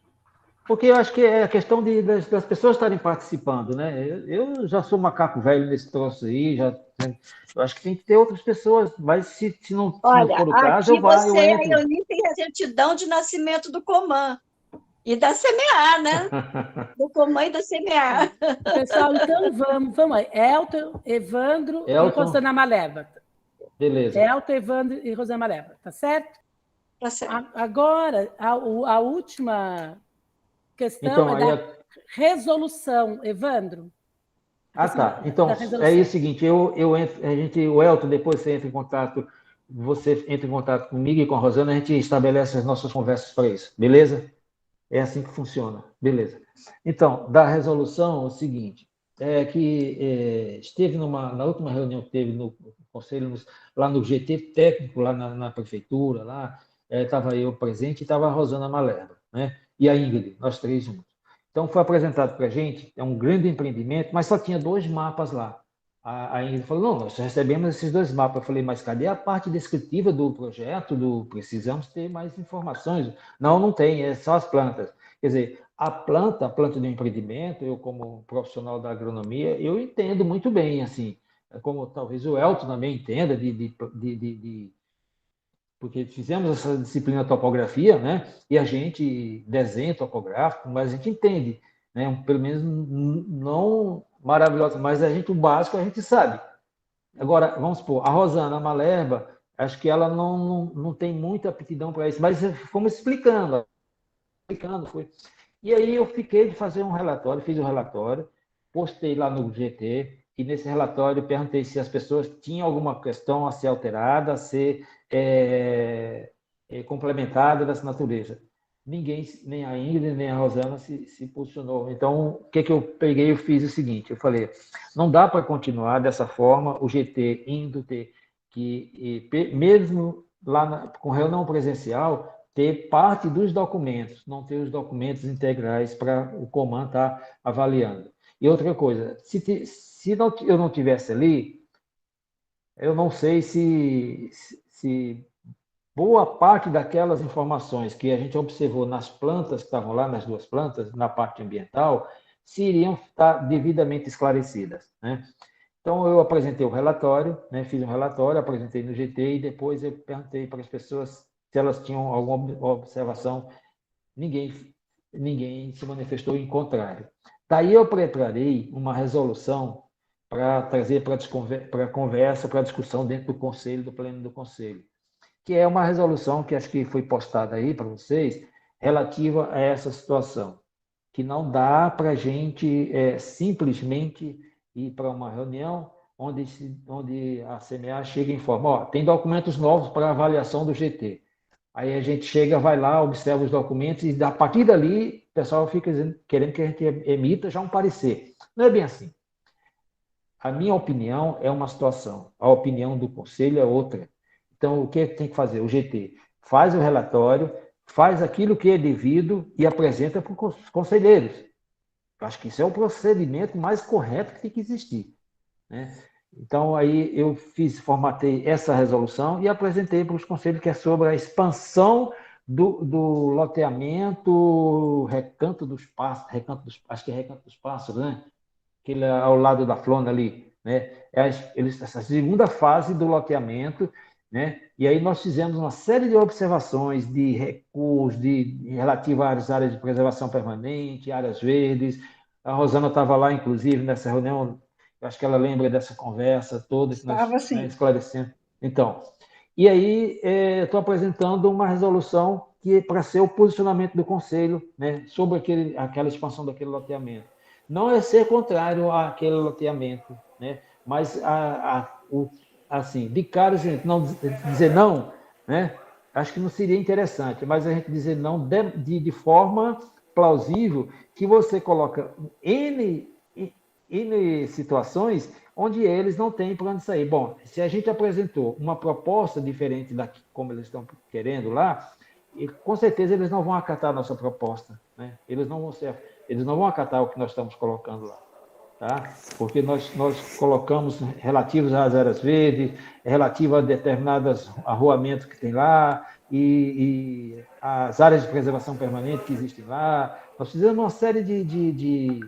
Porque eu acho que é a questão das pessoas estarem participando, né? Eu já sou macaco velho nesse troço aí, eu acho que tem que ter outras pessoas, mas se não Olha, for o caso, aqui eu a entro. Euli tem a certidão de nascimento do Coman e da CMA, né? Do Coman e da CMA. Pessoal, então vamos aí. Elton, Evandro e Rosana Malerba. Beleza. Elton, Evandro e Rosana Malerba, tá certo? Tá certo. Agora, a última questão Então, é da resolução, Evandro. Tá. Então, é o seguinte, o Elton, depois você entra em contato comigo e com a Rosana, a gente estabelece as nossas conversas para isso, beleza? É assim que funciona, beleza. Então, da resolução, é o seguinte, esteve na última reunião que teve no Conselho, lá no GT técnico, lá na prefeitura, lá, estava eu presente e estava a Rosana Malerba, né? E a Ingrid, nós três juntos. Então, foi apresentado para a gente, é um grande empreendimento, mas só tinha 2 mapas lá. A Ingrid falou, não, nós recebemos esses 2 mapas. Eu falei, mas cadê a parte descritiva do projeto? Precisamos ter mais informações. Não tem, é só as plantas. Quer dizer, a planta do empreendimento, eu como profissional da agronomia, eu entendo muito bem, assim, como talvez o Elton também entenda, porque fizemos essa disciplina topografia, né? E a gente desenha topográfico, mas a gente entende, né? Pelo menos não maravilhoso, mas o básico a gente sabe. Agora, vamos supor, a Rosana Malerba, acho que ela não tem muita aptidão para isso, mas fomos explicando. Foi. E aí eu fiquei de fazer um relatório, fiz o relatório, postei lá no GT, e nesse relatório perguntei se as pessoas tinham alguma questão a ser alterada, a ser complementada dessa natureza. Ninguém, nem a Ingrid, nem a Rosana se posicionou. Então, o que eu peguei e fiz o seguinte, eu falei, não dá para continuar dessa forma, o GT indo ter que, mesmo lá com reunião presencial, ter parte dos documentos, não ter os documentos integrais para o Coman estar avaliando. E outra coisa, se eu não tivesse ali, eu não sei se boa parte daquelas informações que a gente observou nas plantas que estavam lá, nas 2 plantas, na parte ambiental, se iriam estar devidamente esclarecidas, né? Então, eu apresentei o relatório, né, fiz um relatório, apresentei no GT e depois eu perguntei para as pessoas se elas tinham alguma observação. Ninguém se manifestou em contrário. Daí eu preparei uma resolução para trazer para conversa, para discussão dentro do Conselho, do Pleno do Conselho, que é uma resolução que acho que foi postada aí para vocês, relativa a essa situação, que não dá para a gente simplesmente ir para uma reunião onde a CMA chega e informa, ó, tem documentos novos para avaliação do GT. Aí a gente chega, vai lá, observa os documentos e, a partir dali, o pessoal fica querendo que a gente emita já um parecer. Não é bem assim. A minha opinião é uma situação, a opinião do Conselho é outra. Então, o que tem que fazer? O GT faz o relatório, faz aquilo que é devido e apresenta para os conselheiros. Eu acho que isso é o procedimento mais correto que tem que existir, né? Então, aí eu formatei essa resolução e apresentei para os conselhos, que é sobre a expansão do loteamento acho que é Recanto dos Pássaros, né? Aquele ao lado da Flona ali, né? Essa segunda fase do loteamento, né? E aí nós fizemos uma série de observações de recursos, relativa às áreas de preservação permanente, áreas verdes. A Rosana estava lá, inclusive, nessa reunião. Eu acho que ela lembra dessa conversa toda que nós, Estava né, sim. esclarecemos. Então, e aí estou apresentando uma resolução que é para ser o posicionamento do Conselho, né, sobre aquela expansão daquele loteamento. Não é ser contrário àquele loteamento, né, mas assim, de cara, não dizer não, né, acho que não seria interessante, mas a gente dizer não de forma plausível, que você coloca N situações onde eles não têm para onde sair. Bom, se a gente apresentou uma proposta diferente da como eles estão querendo lá, com certeza eles não vão acatar a nossa proposta, né? Eles não vão acatar o que nós estamos colocando lá, tá? Porque nós colocamos relativos às áreas verdes, relativo a determinados arruamentos que tem lá e as áreas de preservação permanente que existem lá. Nós fizemos uma série de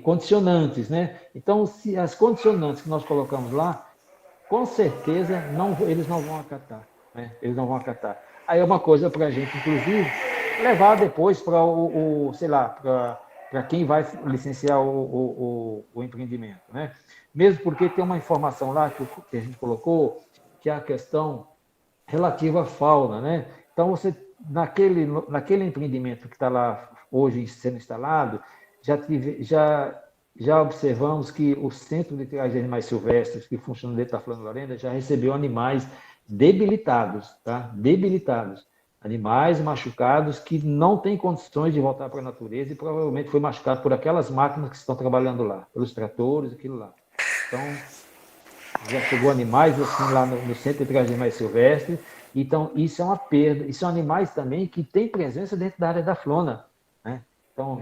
condicionantes, né? Então, se as condicionantes que nós colocamos lá, com certeza eles não vão acatar, né? Eles não vão acatar. Aí é uma coisa para a gente, inclusive, levar depois para sei lá, para quem vai licenciar o empreendimento, né? Mesmo porque tem uma informação lá que a gente colocou, que é a questão relativa à fauna, né? Então, você, naquele empreendimento que está lá hoje sendo instalado, já observamos que o Centro de Triagem de Animais Silvestres, que funciona dentro da Flávia Lorena, já recebeu animais debilitados, tá? Debilitados. Animais machucados que não têm condições de voltar para a natureza e provavelmente foi machucado por aquelas máquinas que estão trabalhando lá, pelos tratores, aquilo lá. Então, já chegou animais assim lá no Centro de Triagem de Animais Silvestres. Então, isso é uma perda. E são animais também que têm presença dentro da área da Flona, né? Então,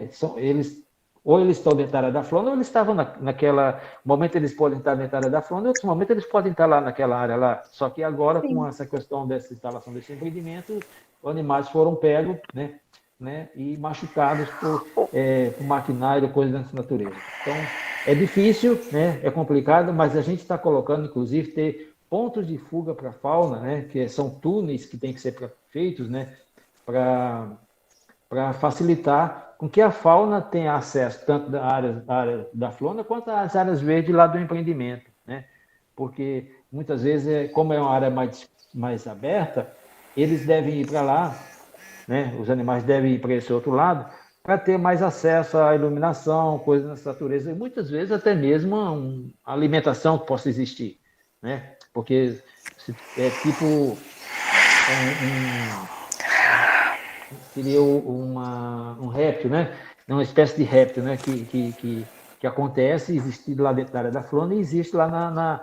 ou eles estão dentro da área da Flona, ou eles estavam naquela momento, eles podem estar dentro da área da Flona, em outros momentos eles podem estar lá naquela área lá. Só que agora, com essa questão dessa instalação desse empreendimento, os animais foram pegos, né, e machucados por maquinário, coisa dessa natureza. Então, é difícil, né, é complicado, mas a gente está colocando, inclusive, ter pontos de fuga para a fauna, né, que são túneis que têm que ser feitos, né, para facilitar com que a fauna tenha acesso tanto da área da Flona quanto às áreas verdes lá do empreendimento, né? Porque muitas vezes, como é uma área mais aberta, eles devem ir para lá, né? Os animais devem ir para esse outro lado para ter mais acesso à iluminação, coisas dessa natureza, e muitas vezes até mesmo a alimentação que possa existir, né? Porque é tipo seria um réptil, né? Uma espécie de réptil, né? Que acontece, existe lá dentro da área da Flona e existe lá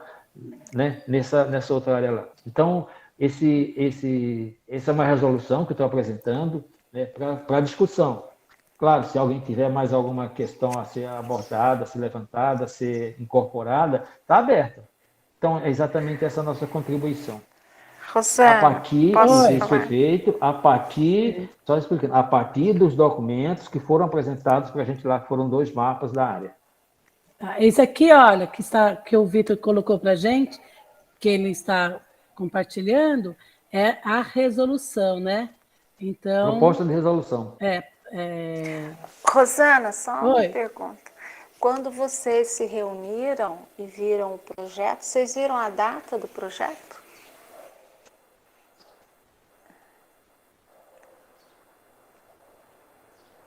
né? nessa outra área lá. Então, essa é uma resolução que eu estou apresentando, né? para discussão. Claro, se alguém tiver mais alguma questão a ser abordada, a ser levantada, a ser incorporada, está aberta. Então, é exatamente essa a nossa contribuição. Rosana, partir, posso isso foi falar? feito a partir, só explicando, a partir dos documentos que foram apresentados para a gente lá, que foram 2 mapas da área. Esse aqui, olha, que o Vitor colocou para a gente, que ele está compartilhando, é a resolução, né? Então, Proposta de resolução. Rosana, só uma Oi. pergunta. Quando vocês se reuniram e viram o projeto, vocês viram a data do projeto?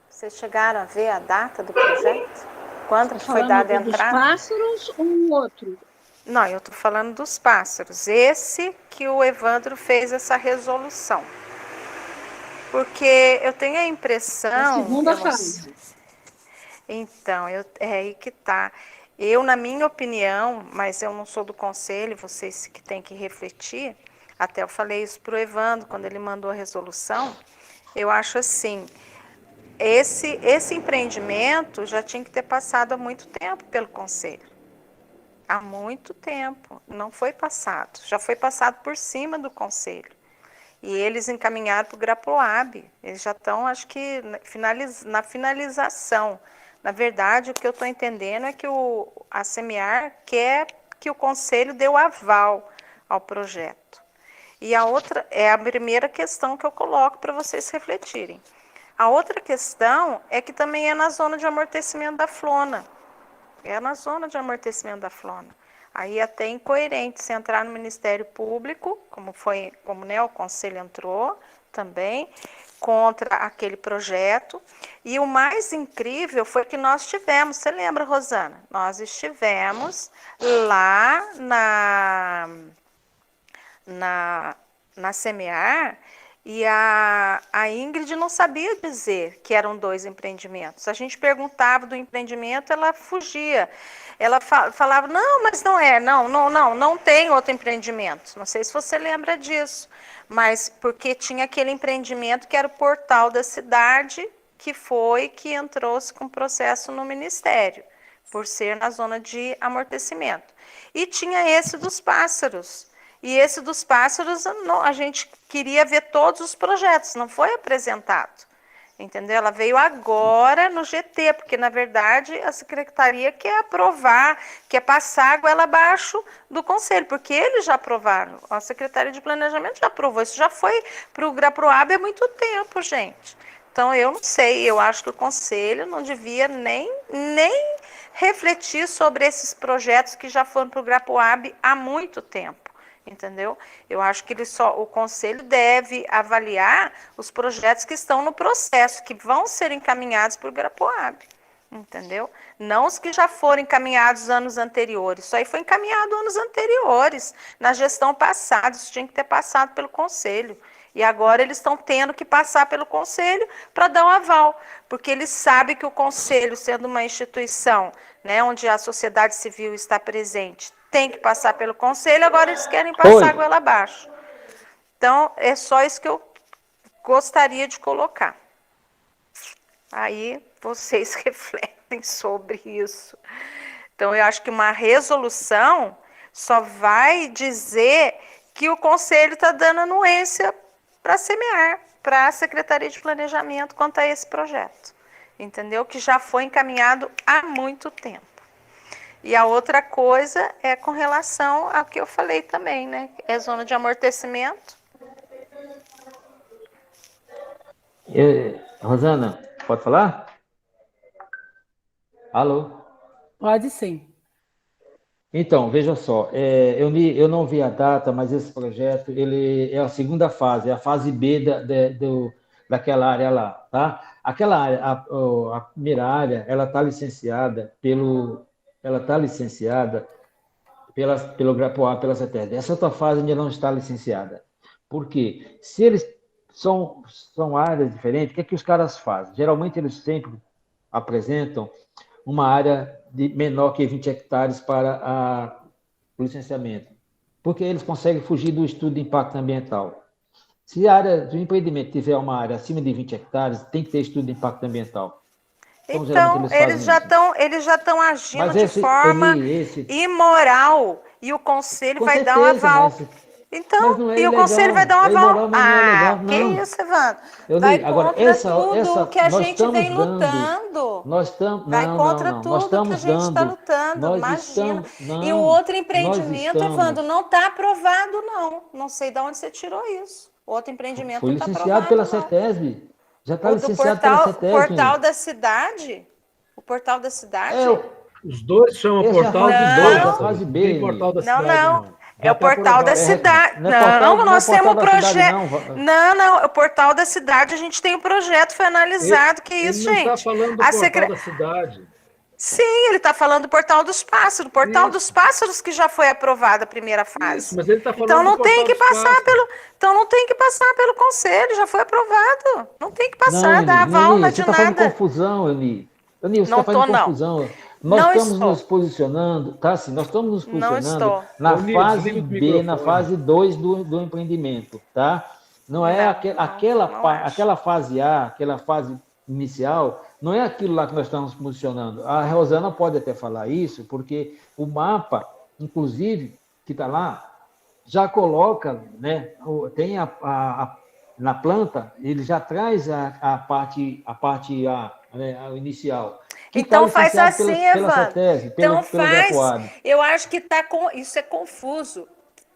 Vocês chegaram a ver a data do projeto? Quando que foi dada a Dos entrada? pássaros ou um outro? Não, eu estou falando dos pássaros. Esse que o Evandro fez essa resolução. Porque eu tenho a impressão... A segunda eu não fase. sei. Então, é aí que tá. Eu, na minha opinião, mas eu não sou do conselho, vocês que têm que refletir, até eu falei isso para o Evandro, quando ele mandou a resolução, eu acho assim, esse empreendimento já tinha que ter passado há muito tempo pelo conselho. Há muito tempo. Não foi passado. Já foi passado por cima do conselho. E eles encaminharam para o Graproab. Eles já estão, acho que, na finalização. Na verdade, o que eu estou entendendo é que a SEMIAR quer que o conselho dê o aval ao projeto. E a outra é a primeira questão que eu coloco para vocês refletirem. A outra questão é que também é na zona de amortecimento da Flona. É na zona de amortecimento da Flona. Aí é até incoerente se entrar no Ministério Público, como né, o Conselho entrou também, contra aquele projeto. E o mais incrível foi que nós tivemos, você lembra, Rosana? Nós estivemos lá na SEMIAR e a Ingrid não sabia dizer que eram 2 empreendimentos. A gente perguntava do empreendimento, ela fugia. Ela falava, não, mas não é, não tem outro empreendimento. Não sei se você lembra disso, mas porque tinha aquele empreendimento que era o portal da cidade, que entrou com processo no Ministério, por ser na zona de amortecimento. E tinha esse dos pássaros. E esse dos pássaros, a gente queria ver todos os projetos, não foi apresentado. Entendeu? Ela veio agora no GT, porque, na verdade, a secretaria quer aprovar, quer passar a goela abaixo do conselho, porque eles já aprovaram. A Secretaria de Planejamento já aprovou. Isso já foi para o Graproab há muito tempo, gente. Então, eu não sei, eu acho que o conselho não devia nem refletir sobre esses projetos que já foram para o Graproab há muito tempo. Entendeu? Eu acho que o conselho deve avaliar os projetos que estão no processo, que vão ser encaminhados para o Graproab, entendeu? Não os que já foram encaminhados anos anteriores. Isso aí foi encaminhado anos anteriores, na gestão passada, isso tinha que ter passado pelo conselho. E agora eles estão tendo que passar pelo conselho para dar um aval, porque eles sabem que o conselho, sendo uma instituição, né, onde a sociedade civil está presente, tem que passar pelo conselho, agora eles querem passar a goela abaixo. Então, é só isso que eu gostaria de colocar. Aí, vocês refletem sobre isso. Então, eu acho que uma resolução só vai dizer que o conselho está dando anuência para SEMIAR, para a Secretaria de Planejamento quanto a esse projeto. Entendeu? Que já foi encaminhado há muito tempo. E a outra coisa é com relação ao que eu falei também, né? É zona de amortecimento. Rosana, pode falar? Alô? Pode sim. Então, veja só, eu não vi a data, mas esse projeto ele é a segunda fase, é a fase B daquela área lá, tá? Aquela área, a primeira área, ela está licenciada pelo Grapoá, pela CETESB. Essa outra fase ainda não está licenciada. Por quê? Se eles são áreas diferentes, o que é que os caras fazem? Geralmente eles sempre apresentam uma área de menor que 20 hectares para o licenciamento, porque eles conseguem fugir do estudo de impacto ambiental. Se a área do empreendimento tiver uma área acima de 20 hectares, tem que ter estudo de impacto ambiental. Então, eles já estão agindo de forma imoral e o conselho vai dar um aval. Então, Mas não é e o conselho vai dar um é aval? imoral, mas não é legal, Que não. isso, Evandro? Eu Vai li, agora, contra tudo que a nós gente estamos vem dando, lutando. nós estamos, Vai não, não, contra não, nós tudo que a estamos gente está dando, lutando, nós imagina. estamos, E o não, outro nós empreendimento, Evandro, estamos, não está aprovado, não. Não sei de onde você tirou isso. O outro empreendimento foi não está licenciado pela aprovado, não. CETESB, já está O do licenciado pela portal CETESB. da cidade? O portal da É, cidade? Os dois chamam essa é a Portal fase dos 2, a Pássaros. fase Não tem B, Portal Eli. da Não, Cidade, não. não. É Já o está portal da aprovado. cidade. Não é portal, Não, não é nós portal temos o da cidade, projeto. não. Não, é o portal da cidade, a gente tem o projeto, foi analisado. Que Ele isso, não está gente? falando do A Portal secre... da Cidade. Sim, ele está falando do Portal dos Pássaros. O Portal dos Isso, Pássaros que já foi aprovado a primeira isso, fase. mas ele está Então falando do não tem Portal que dos passar Pássaros. então não tem que passar pelo conselho, já foi aprovado. Não tem que Não, passar, dar aval Eni, de você está fazendo nada. confusão, Eni. Eni, você está Não fazendo tô, não. confusão. Nós Não estamos nos estou. posicionando, tá assim, nós estamos nos Não posicionando estou. na Nil, fase desliga o B, na microfone. fase 2 do empreendimento, tá? Não é Não acho. aquela fase A, aquela fase inicial, não é aquilo lá que nós estamos posicionando. A Rosana pode até falar isso, porque o mapa, inclusive, que está lá, já coloca, né, tem na planta, ele já traz a parte A, né, a inicial, que está Então faz licenciado assim, pela Evandro. CETESB, Então pelo faz. Grecoab. Eu acho que isso é confuso.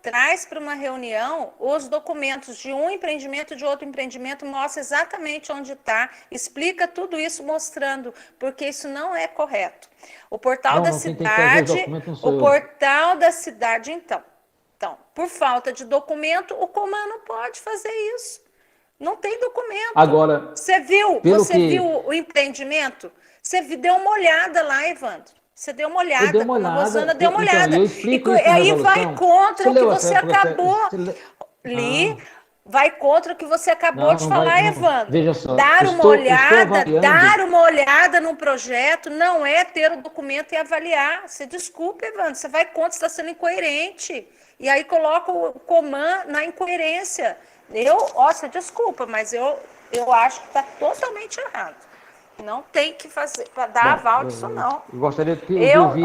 Traz para uma reunião os documentos de um empreendimento, de outro empreendimento, mostra exatamente onde está, explica tudo isso mostrando, porque isso não é correto. O portal da Quem tem que trazer os cidade, documentos não sou o eu. portal da cidade, então, por falta de documento, o Coman não pode fazer isso. Não tem documento. Agora, Você viu o empreendimento? Você deu uma olhada lá, Evandro. Você deu uma olhada. Eu dei uma Como a olhada. Rosana deu uma Então, olhada. eu explico E isso na aí resolução. vai contra o que você acabou. Li. Vai contra o que você acabou de falar, Evandro. Veja só. Dar uma olhada no projeto não é ter o documento e avaliar. Você desculpa, Evandro. Você vai contra, você está sendo incoerente. E aí coloca o Coman na incoerência. Você desculpa, mas eu acho que está totalmente errado. Não tem que fazer para dar aval disso, não. Eu gostaria de ouvir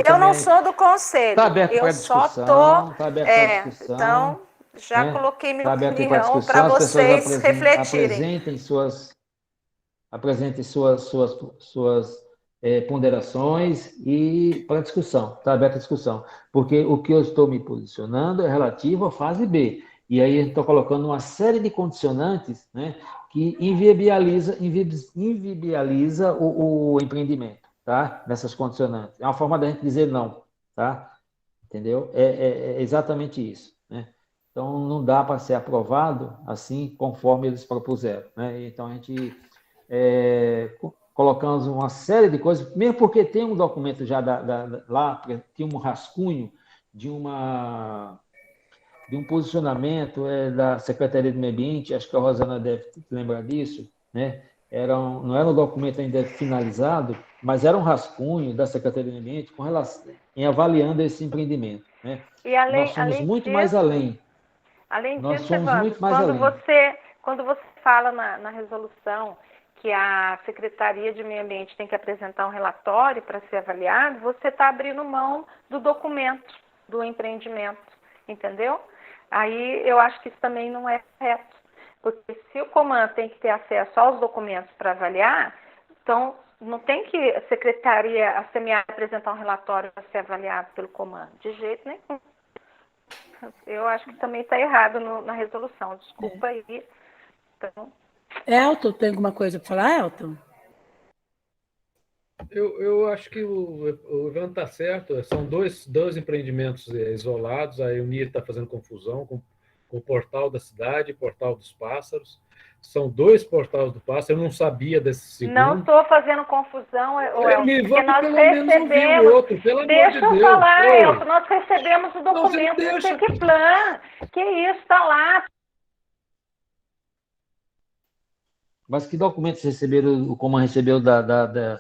eu não sou do conselho. Está aberto para discussão. Está aberto para discussão. Então, já coloquei minha opinião para vocês refletirem. Apresentem suas ponderações e para discussão. Está aberta a discussão. Porque o que eu estou me posicionando é relativo à fase B. E aí eu estou colocando uma série de condicionantes, né, que inviabiliza o empreendimento, tá? Nessas condicionantes. É uma forma da gente dizer não, tá? Entendeu? É exatamente isso, né? Então, não dá para ser aprovado assim, conforme eles propuseram, né? Então, a gente colocamos uma série de coisas, mesmo porque tem um documento já lá, tem um rascunho de um posicionamento da Secretaria do Meio Ambiente, acho que a Rosana deve lembrar disso, né? Não era um documento ainda finalizado, mas era um rascunho da Secretaria do Meio Ambiente com relação, em avaliando esse empreendimento, né? E nós somos muito mais além. Além nós disso, somos Evandro, muito mais além. Quando você fala na resolução que a Secretaria de Meio Ambiente tem que apresentar um relatório para ser avaliado, você está abrindo mão do documento do empreendimento, entendeu? Aí eu acho que isso também não é correto, porque se o Coman tem que ter acesso aos documentos para avaliar, então não tem que a Secretaria, a CMA, apresentar um relatório para ser avaliado pelo Coman, de jeito nenhum. Eu acho que também está errado na resolução, desculpa aí. Então... Elton, tem alguma coisa para falar, Elton? Eu acho que o Ivan está certo. São dois empreendimentos isolados. A Eunir está fazendo confusão com o Portal da Cidade e o Portal dos Pássaros. São dois portais do Pássaro. Eu não sabia desse segundo. Não estou fazendo confusão, Elton, porque nós pelo menos ouvir o outro, pelo amor de Deixa Deus. eu falar, Oi. Elton, nós recebemos o documento do Tecplan. Que isso, está lá. Mas que documentos receberam, o Coman recebeu da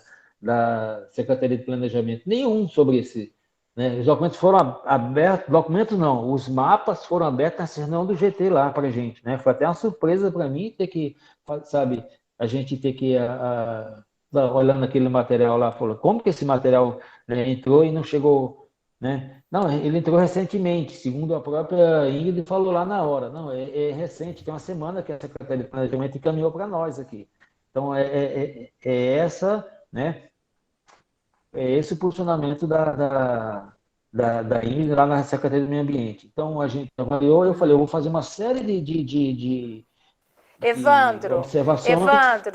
Secretaria de Planejamento? Nenhum sobre esse. Né? Os documentos foram abertos, documentos não, os mapas foram abertos na reunião do GT lá para a gente. Né? Foi até uma surpresa para mim ter que, sabe, a gente ter que, olhando aquele material lá, falou, como que esse material, né, entrou e não chegou, né? Não, ele entrou recentemente, segundo a própria Ingrid falou lá na hora. Não, é recente, tem uma semana que a Secretaria de Planejamento encaminhou para nós aqui. Então, essa, né? É esse o posicionamento da Ingrid lá na Secretaria do Meio Ambiente. Então, a gente avaliou, eu falei, eu vou fazer uma série de Evandro, observações,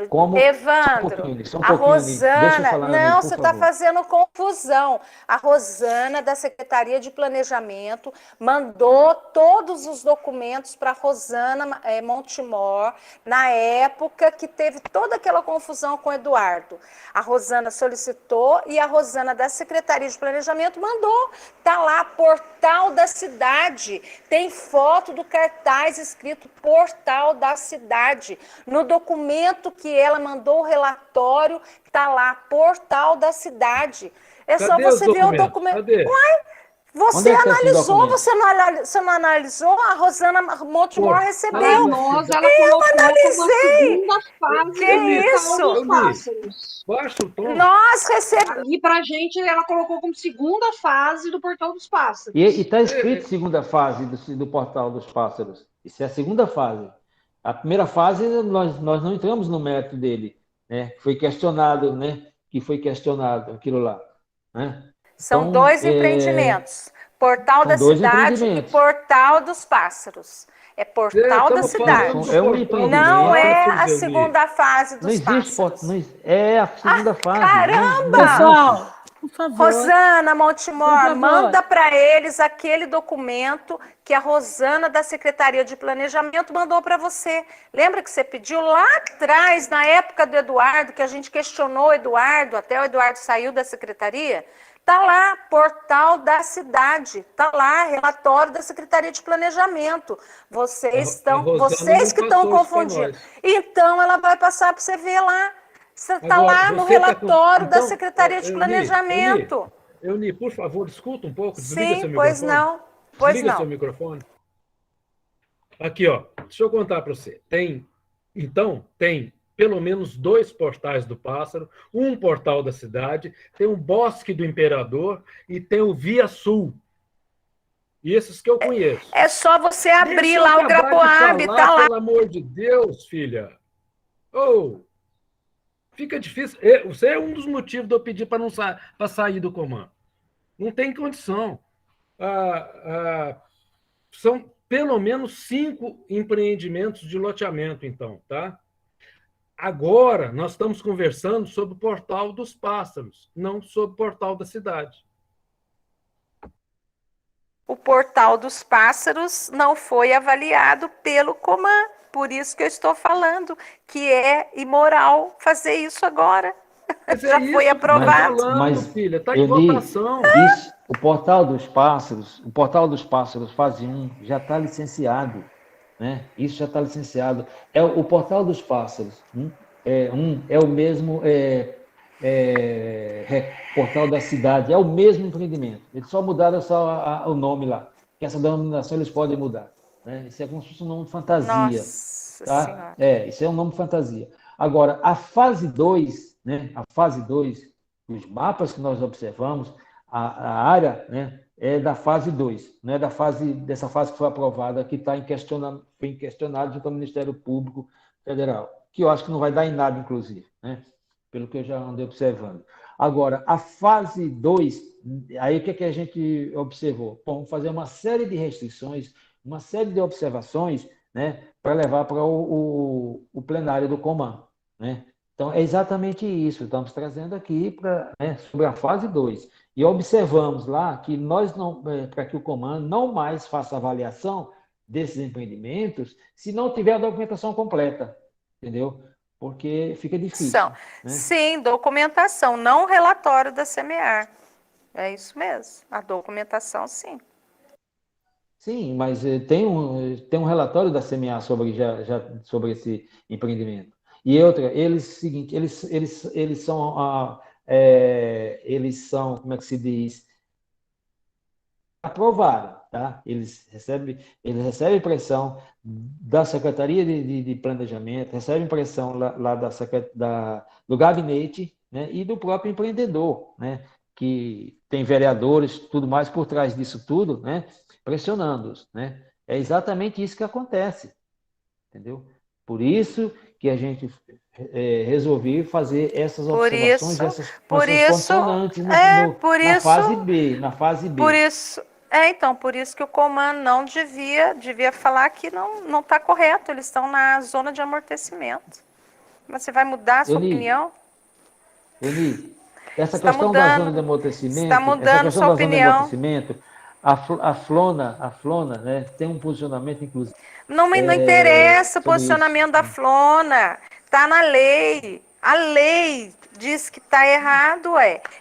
como... Só um a pouquinho, Nini. Deixa eu Rosana, falar, Nini, não, por você está favor. fazendo confusão. A Rosana, da Secretaria de Planejamento, mandou todos os documentos para a Rosana Montemor, na época que teve toda aquela confusão com o Eduardo. A Rosana solicitou e a Rosana, da Secretaria de Planejamento, mandou. Está lá, Portal da Cidade. Tem foto do cartaz escrito Portal da Cidade. No documento que ela mandou o relatório, está lá, Portal da Cidade. É só Cadê os você ver o documentos? documento. Cadê? Você Onde é que tá esse analisou, documento? você não analisou? A Rosana Montemor Portal recebeu. Para nós, ela colocou como a analisei. segunda fase Que do Portal isso? dos Pássaros. Baixa o tom. Nós recebemos. E para a gente, ela colocou como segunda fase do Portal dos Pássaros. E está escrito segunda fase do Portal dos Pássaros. Isso é a segunda fase. A primeira fase, nós não entramos no mérito dele, né? Foi questionado, né? Que foi questionado aquilo lá, né? São Então, dois empreendimentos. Portal da dois Cidade e empreendimentos. Portal dos Pássaros. É Portal da estamos Cidade. falando do É um Portal dos empreendimento. Não é a Pássaros, Eli. segunda fase Não dos existe pássaros. é a segunda fase. Caramba! Pessoal, por favor. Rosana Por Montemor, favor. manda para eles aquele documento que a Rosana da Secretaria de Planejamento mandou para você. Lembra que você pediu lá atrás, na época do Eduardo, que a gente questionou o Eduardo, até o Eduardo saiu da secretaria? Está lá, Portal da Cidade. Está lá, relatório da Secretaria de Planejamento. Vocês A Rosana vocês que não estão passou isso pra confundindo. nós. Então, ela vai passar para você ver lá. Você está Agora, lá no você tá com- relatório da Então, Secretaria de Eli, Planejamento. Euni, por favor, escuta um pouco, desliga seu Sim, microfone. pois não. Pois Desliga seu não. microfone. Aqui, ó, deixa eu contar para você. Tem pelo menos 2 portais do pássaro, um portal da cidade, tem um Bosque do Imperador e tem o Via Sul. E esses que eu conheço. É só você abrir Deixa eu lá o acabar de Grapoab, falar, tá lá. pelo amor de Deus, filha. Fica difícil. Você é um dos motivos de eu pedir para sair do comando. Não tem condição. São pelo menos 5 empreendimentos de loteamento, então, tá? Agora, nós estamos conversando sobre o Portal dos Pássaros, não sobre o Portal da Cidade. O Portal dos Pássaros não foi avaliado pelo Coman. Por isso que eu estou falando que é imoral fazer isso agora. Mas Já foi aprovado. Falando, filha, está em Eli, votação. o Portal dos Pássaros, fase 1, já está licenciado, né? Isso já está licenciado. O Portal dos Pássaros é o mesmo Portal da Cidade, é o mesmo empreendimento. Eles só mudaram o nome lá. Que essa denominação eles podem mudar, né? Isso é como se fosse um nome de fantasia. Nossa Tá? Senhora. Isso é um nome de fantasia. Agora, a fase 2, né? A fase 2, os mapas que nós observamos, a área, né, é da fase 2, não é dessa fase que foi aprovada, que foi questionado junto ao Ministério Público Federal, que eu acho que não vai dar em nada, inclusive, né? Pelo que eu já andei observando. Agora, a fase 2, aí o que a gente observou? Bom, vamos fazer uma série de restrições, uma série de observações, né, para levar para o plenário do Coman, né? Então, é exatamente isso, estamos trazendo aqui sobre a fase 2. E observamos lá que para que o Coman não mais faça avaliação desses empreendimentos se não tiver a documentação completa, entendeu? Porque fica difícil. Né? Sim, documentação, não relatório da CMEAR. É isso mesmo, a documentação, sim. Sim, mas tem um relatório da CMEAR sobre esse empreendimento. E outra, eles são, como é que se diz? Aprovaram, tá? Eles recebem pressão da Secretaria de Planejamento, recebem pressão lá do gabinete, né? E do próprio empreendedor, né? que tem vereadores, tudo mais por trás disso tudo, né? Pressionando-os, né? É exatamente isso que acontece, entendeu? Por isso que a gente resolveu fazer essas Por observações, isso, essas por posições isso, condicionantes por na isso, fase B, na fase por B. isso, então, por isso que o comando não devia falar que não está correto, eles estão na zona de amortecimento. Mas você vai mudar a sua Euni, opinião? Euni, Você está mudando, essa questão sua da zona de opinião. amortecimento, a Flona, né, tem um posicionamento, inclusive, Não interessa o sobre isso. posicionamento da Flona. Está na lei. A lei diz que está errado,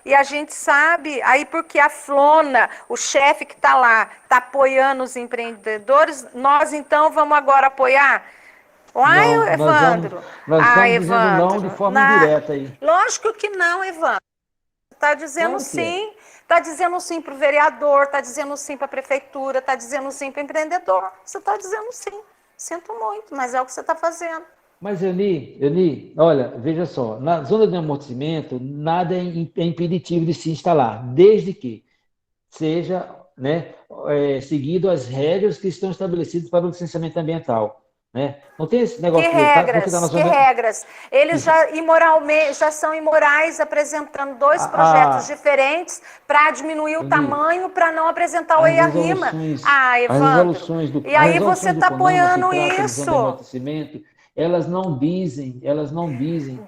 E a gente sabe, aí porque a Flona, o chefe que está lá, está apoiando os empreendedores, nós então vamos agora apoiar? Não, Uai, Evandro. nós estamos dizendo não de Evandro. forma indireta aí. Lógico que não, Evandro. Está dizendo Claro que é. sim. Está dizendo sim para o vereador, está dizendo sim para a prefeitura, está dizendo sim para o empreendedor. Você está dizendo sim. Sinto muito, mas é o que você está fazendo. Mas, Eli, olha, veja só, na zona de amortecimento, nada é impeditivo de se instalar, desde que seja, né, seguido as regras que estão estabelecidas para o licenciamento ambiental, né? Não tem esse Que negócio de porque está na regras? Que zona... regras? Eles já são imorais apresentando dois projetos diferentes para diminuir o Eli, tamanho, para não apresentar o as EIA-RIMA. resoluções, Evandro, e aí as você resoluções do está CONAMA que apoiando tratam de zona de isso. amortecimento, elas não dizem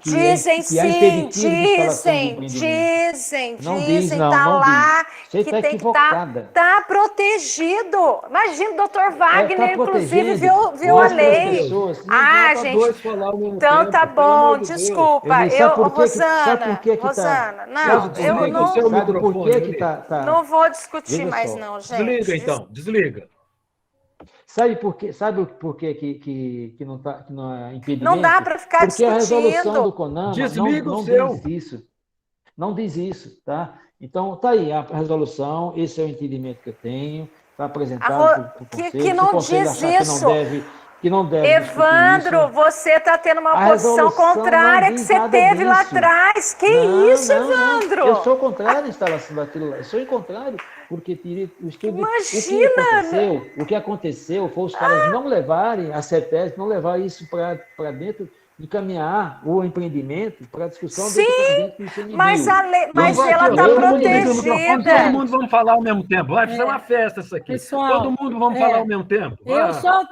Dizem que há sim, impeditivo de instalação de empreendimento. Não diz, não, tá não diz. lá Você que está tem que estar equivocada. protegido. Imagina, o doutor Está Wagner, inclusive, protegendo, viu a mas para as lei. pessoas. Não dá para Gente, dois falar ao mesmo então tá tempo, pelo amor bom, de Deus. desculpa. Sabe por que sabe por Rosana, que que tá? não, eu Desliga o não, seu Sabe por microfone, que que Eli. não vou discutir Veja mais só. não, Desliga, gente. então, desliga. Sabe por que que não tá, que não é Não dá impedimento? para ficar Porque a resolução discutindo. do CONAMA Desliga o não seu. diz isso. Não diz isso, tá? Então, tá aí a resolução, esse é o entendimento que eu tenho, está apresentado para o Que conselho. Se o não conselho diz achar isso. que não deve discutir isso, Evandro, você está tendo uma a posição resolução não contrária que diz você nada teve lá disso. atrás. Que Não, isso, não, não. Evandro? Eu sou contrário à instalação daquilo lá. Eu sou contrário, porque o estudo. Imagina! O que aconteceu foi os caras não levarem, a CETES, não levar isso para dentro, encaminhar o empreendimento para discussão dentro do ICMBio. Mas ela está Todo mundo liga o microfone, todo protegida. mundo vamos falar ao mesmo tempo. Vai fazer uma festa isso aqui. Pessoal, Todo mundo vamos falar ao mesmo tempo.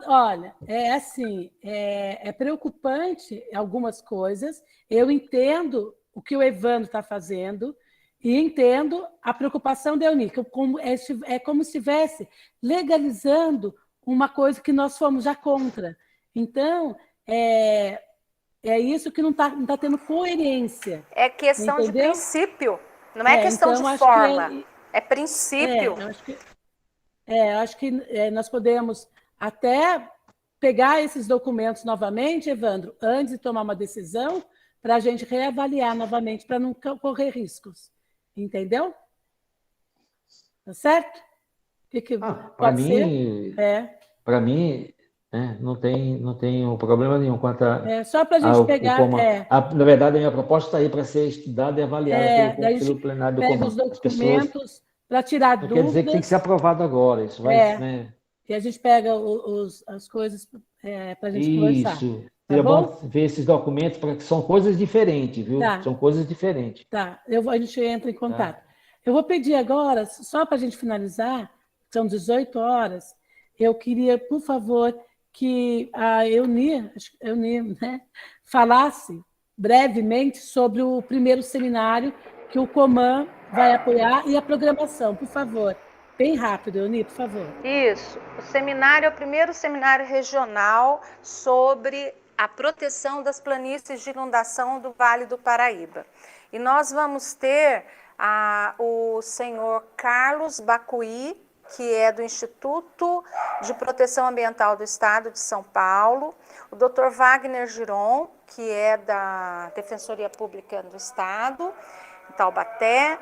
olha, é assim, é preocupante algumas coisas. Eu entendo o que o Evandro está fazendo e entendo a preocupação da Eunice, é como se estivesse legalizando uma coisa que nós fomos já contra. Então, é isso que não tá tendo coerência. É questão de entendeu? princípio, não é questão então, de forma. É princípio. Acho que nós podemos até pegar esses documentos novamente, Evandro, antes de tomar uma decisão, para a gente reavaliar novamente, para não correr riscos. Entendeu? Tá certo? Para mim, né, não tem problema nenhum quanto a. Só para a gente pegar. Na verdade, a minha proposta está aí para ser estudada e avaliada pelo plenário do Pega os documentos para tirar dúvidas. Quer dizer que tem que ser aprovado agora. Isso vai. Né? E a gente pega as coisas para a gente conversar. Isso. Seria bom ver esses documentos, porque são coisas diferentes, viu? Tá. São coisas diferentes. Tá, a gente entra em contato. Tá. Eu vou pedir agora, só para a gente finalizar, são 18 horas, eu queria, por favor, que a Euni, né, falasse brevemente sobre o primeiro seminário que o Coman vai apoiar e a programação, por favor. Bem rápido, Euni, por favor. Isso. O seminário é o primeiro seminário regional sobre a proteção das planícies de inundação do Vale do Paraíba. E nós vamos ter o senhor Carlos Bacuí, que é do Instituto de Proteção Ambiental do Estado de São Paulo, o Dr. Wagner Giron, que é da Defensoria Pública do Estado, em Taubaté,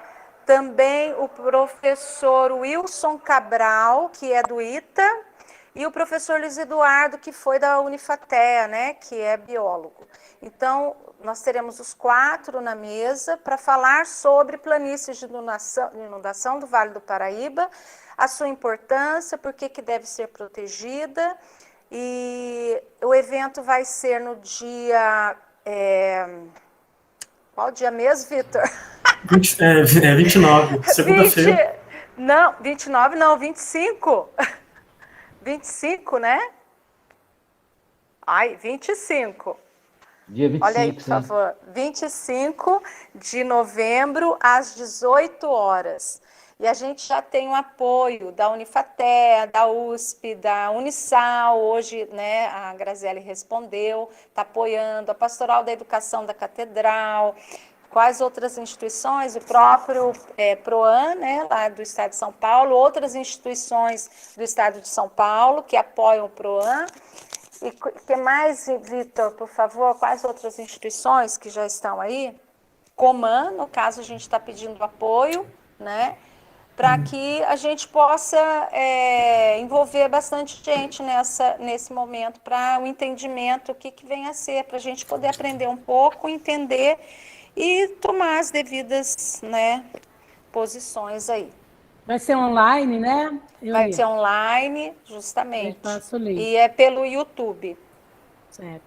também o professor Wilson Cabral, que é do ITA, e o professor Luiz Eduardo, que foi da Unifatea, né, que é biólogo. Então, nós teremos os 4 na mesa para falar sobre planícies de inundação do Vale do Paraíba, a sua importância, por que deve ser protegida, e o evento vai ser no dia... Qual dia mesmo, Vitor? 29, segunda-feira. Não, 29 não, 25. 25, né? Ai, 25. Dia 25, olha aí, por favor. 25 de novembro, às 18 horas. E a gente já tem o apoio da Unifatea, da USP, da Unisal. Hoje, né, a Graziele respondeu, está apoiando a Pastoral da Educação da Catedral. Quais outras instituições? O próprio PROAN, né, lá do Estado de São Paulo, outras instituições do Estado de São Paulo que apoiam o PROAN. E o que mais, Vitor, por favor? Quais outras instituições que já estão aí? Coman, no caso, a gente está pedindo apoio, né, para que a gente possa envolver bastante gente nesse momento, para o entendimento, o que vem a ser, para a gente poder aprender um pouco, entender e tomar as devidas, né, posições aí. Vai ser online, né? Vai ser online, justamente. Passo o link. E é pelo YouTube. Certo.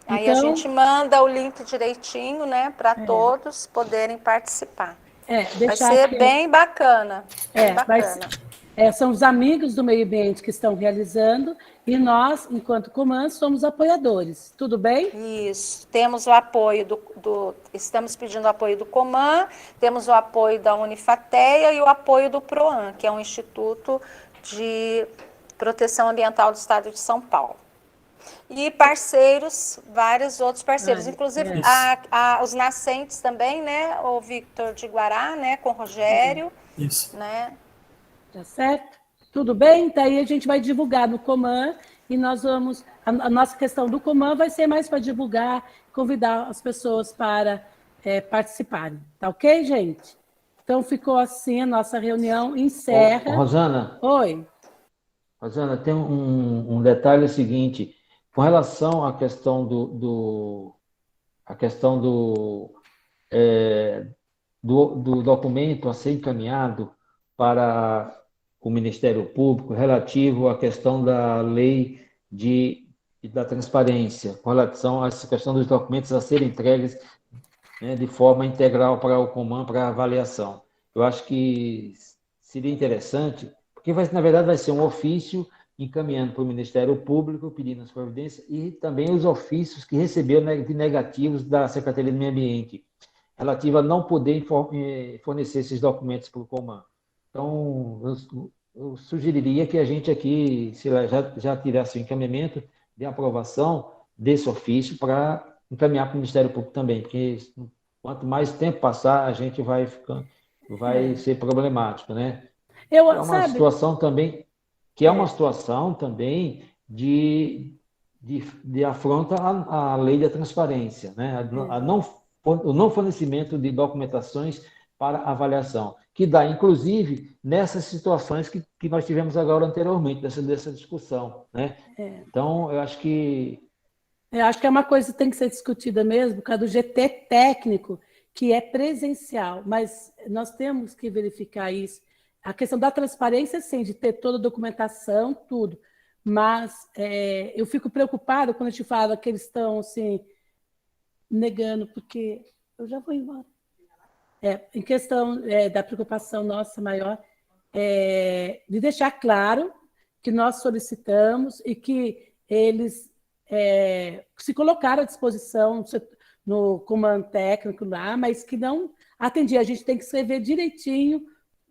Aí a gente manda o link direitinho, né, para todos poderem participar. Vai ser bem bacana. Bem bacana. São os amigos do meio ambiente que estão realizando e nós, enquanto Coman, somos apoiadores. Tudo bem? Isso. Temos o apoio estamos pedindo o apoio do Coman, temos o apoio da Unifatea e o apoio do PROAN, que é um Instituto de Proteção Ambiental do Estado de São Paulo. E parceiros, vários outros parceiros, inclusive os nascentes também, né? O Victor de Guará, né? Com o Rogério. Isso. Né? Tá certo? Tudo bem? Daí a gente vai divulgar no Coman e nós vamos... A nossa questão do Coman vai ser mais para divulgar, convidar as pessoas para participarem. Tá ok, gente? Então, ficou assim, a nossa reunião encerra. Rosana. Oi. Rosana, tem um detalhe seguinte. Com relação à questão do documento a ser encaminhado para o Ministério Público relativo à questão da lei da transparência, com relação a essa questão dos documentos a serem entregues, né, de forma integral para o Coman, para avaliação. Eu acho que seria interessante, porque na verdade vai ser um ofício encaminhando para o Ministério Público, pedindo as providências, e também os ofícios que recebeu de negativos da Secretaria do Meio Ambiente, relativo a não poder fornecer esses documentos para o Coman. Então, eu sugeriria que a gente aqui, se já tirasse o encaminhamento de aprovação desse ofício para encaminhar para o Ministério Público também, porque quanto mais tempo passar, a gente vai ser problemático, né? É uma situação também de afronta à lei da transparência, né? O não fornecimento de documentações para avaliação, que dá, inclusive, nessas situações que nós tivemos agora anteriormente, dessa discussão, né? Então, eu acho que é uma coisa que tem que ser discutida mesmo, por causa do GT técnico, que é presencial, mas nós temos que verificar isso. A questão da transparência, sim, de ter toda a documentação, tudo, mas eu fico preocupada quando a gente fala que eles estão, assim, negando, porque eu já vou embora. Em questão da preocupação nossa maior, de deixar claro que nós solicitamos e que eles se colocaram à disposição no comando técnico lá, mas que não atendia. A gente tem que escrever direitinho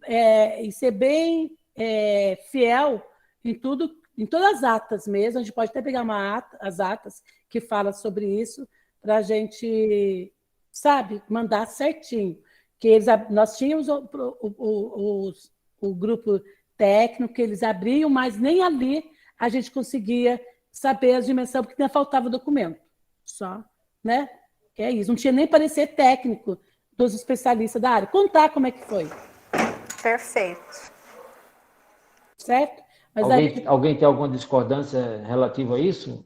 e ser bem fiel em tudo, em todas as atas mesmo. A gente pode até pegar as atas que falam sobre isso para a gente, mandar certinho. Que nós tínhamos o grupo técnico que eles abriam, mas nem ali a gente conseguia saber as dimensões, porque ainda faltava documento. Só, né? É isso. Não tinha nem parecer técnico dos especialistas da área. Contar como é que foi. Perfeito. Certo? Mas Alguém tem alguma discordância relativa a isso?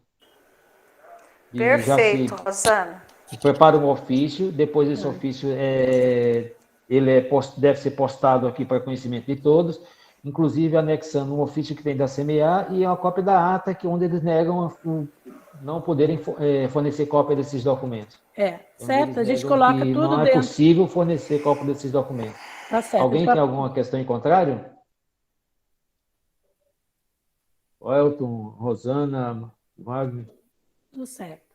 E Perfeito, Rosana. prepara um ofício, depois esse ofício deve ser postado aqui para conhecimento de todos, inclusive anexando um ofício que tem da CMA e uma cópia da ata, onde eles negam não poderem fornecer cópia desses documentos. Certo, a gente coloca tudo não dentro. É possível fornecer cópia desses documentos. Tá certo. Alguém tem alguma questão em contrário? Elton, Rosana, Wagner. Tudo certo.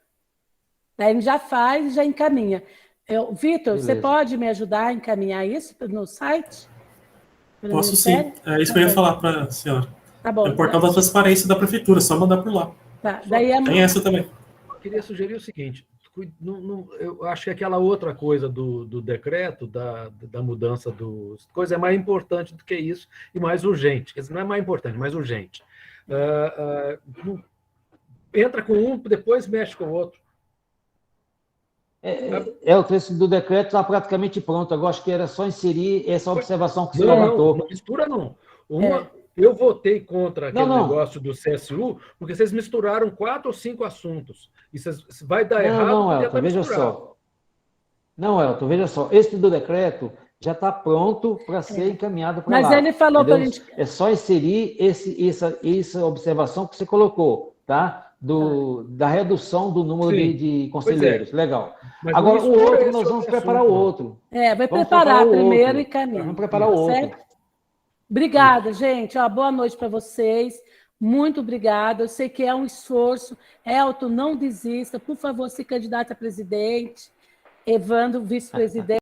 Daí a gente já faz e já encaminha. Vitor, você pode me ajudar a encaminhar isso no site? Posso sim. É isso que eu ia falar para a senhora. Tá bom. É o portal da transparência da prefeitura, só mandar por lá. Tá. Daí tem essa também. Eu queria sugerir o seguinte, eu acho que aquela outra coisa do decreto, da mudança dos coisas, é mais importante do que isso e mais urgente. Quer dizer, não é mais importante, mais urgente. Entra com um, depois mexe com o outro. O texto do decreto está praticamente pronto. Agora acho que era só inserir essa observação que você levantou. Não mistura, não. Eu votei contra aquele negócio do CSU, porque vocês misturaram 4 ou 5 assuntos. E vai dar errado. Não, Elton, veja só. Não, Elton, veja só. Esse do decreto já está pronto para ser encaminhado para lá. Mas ele falou para a gente... É só inserir essa observação que você colocou, tá? Da redução do número de conselheiros. Legal. Mas agora, o outro, nós vamos preparar o outro. Vai preparar primeiro e caminho. Vamos preparar o outro. Certo? Obrigada, gente. Boa noite para vocês. Muito obrigada. Eu sei que é um esforço. Elton, não desista. Por favor, se candidate a presidente. Evandro, vice-presidente.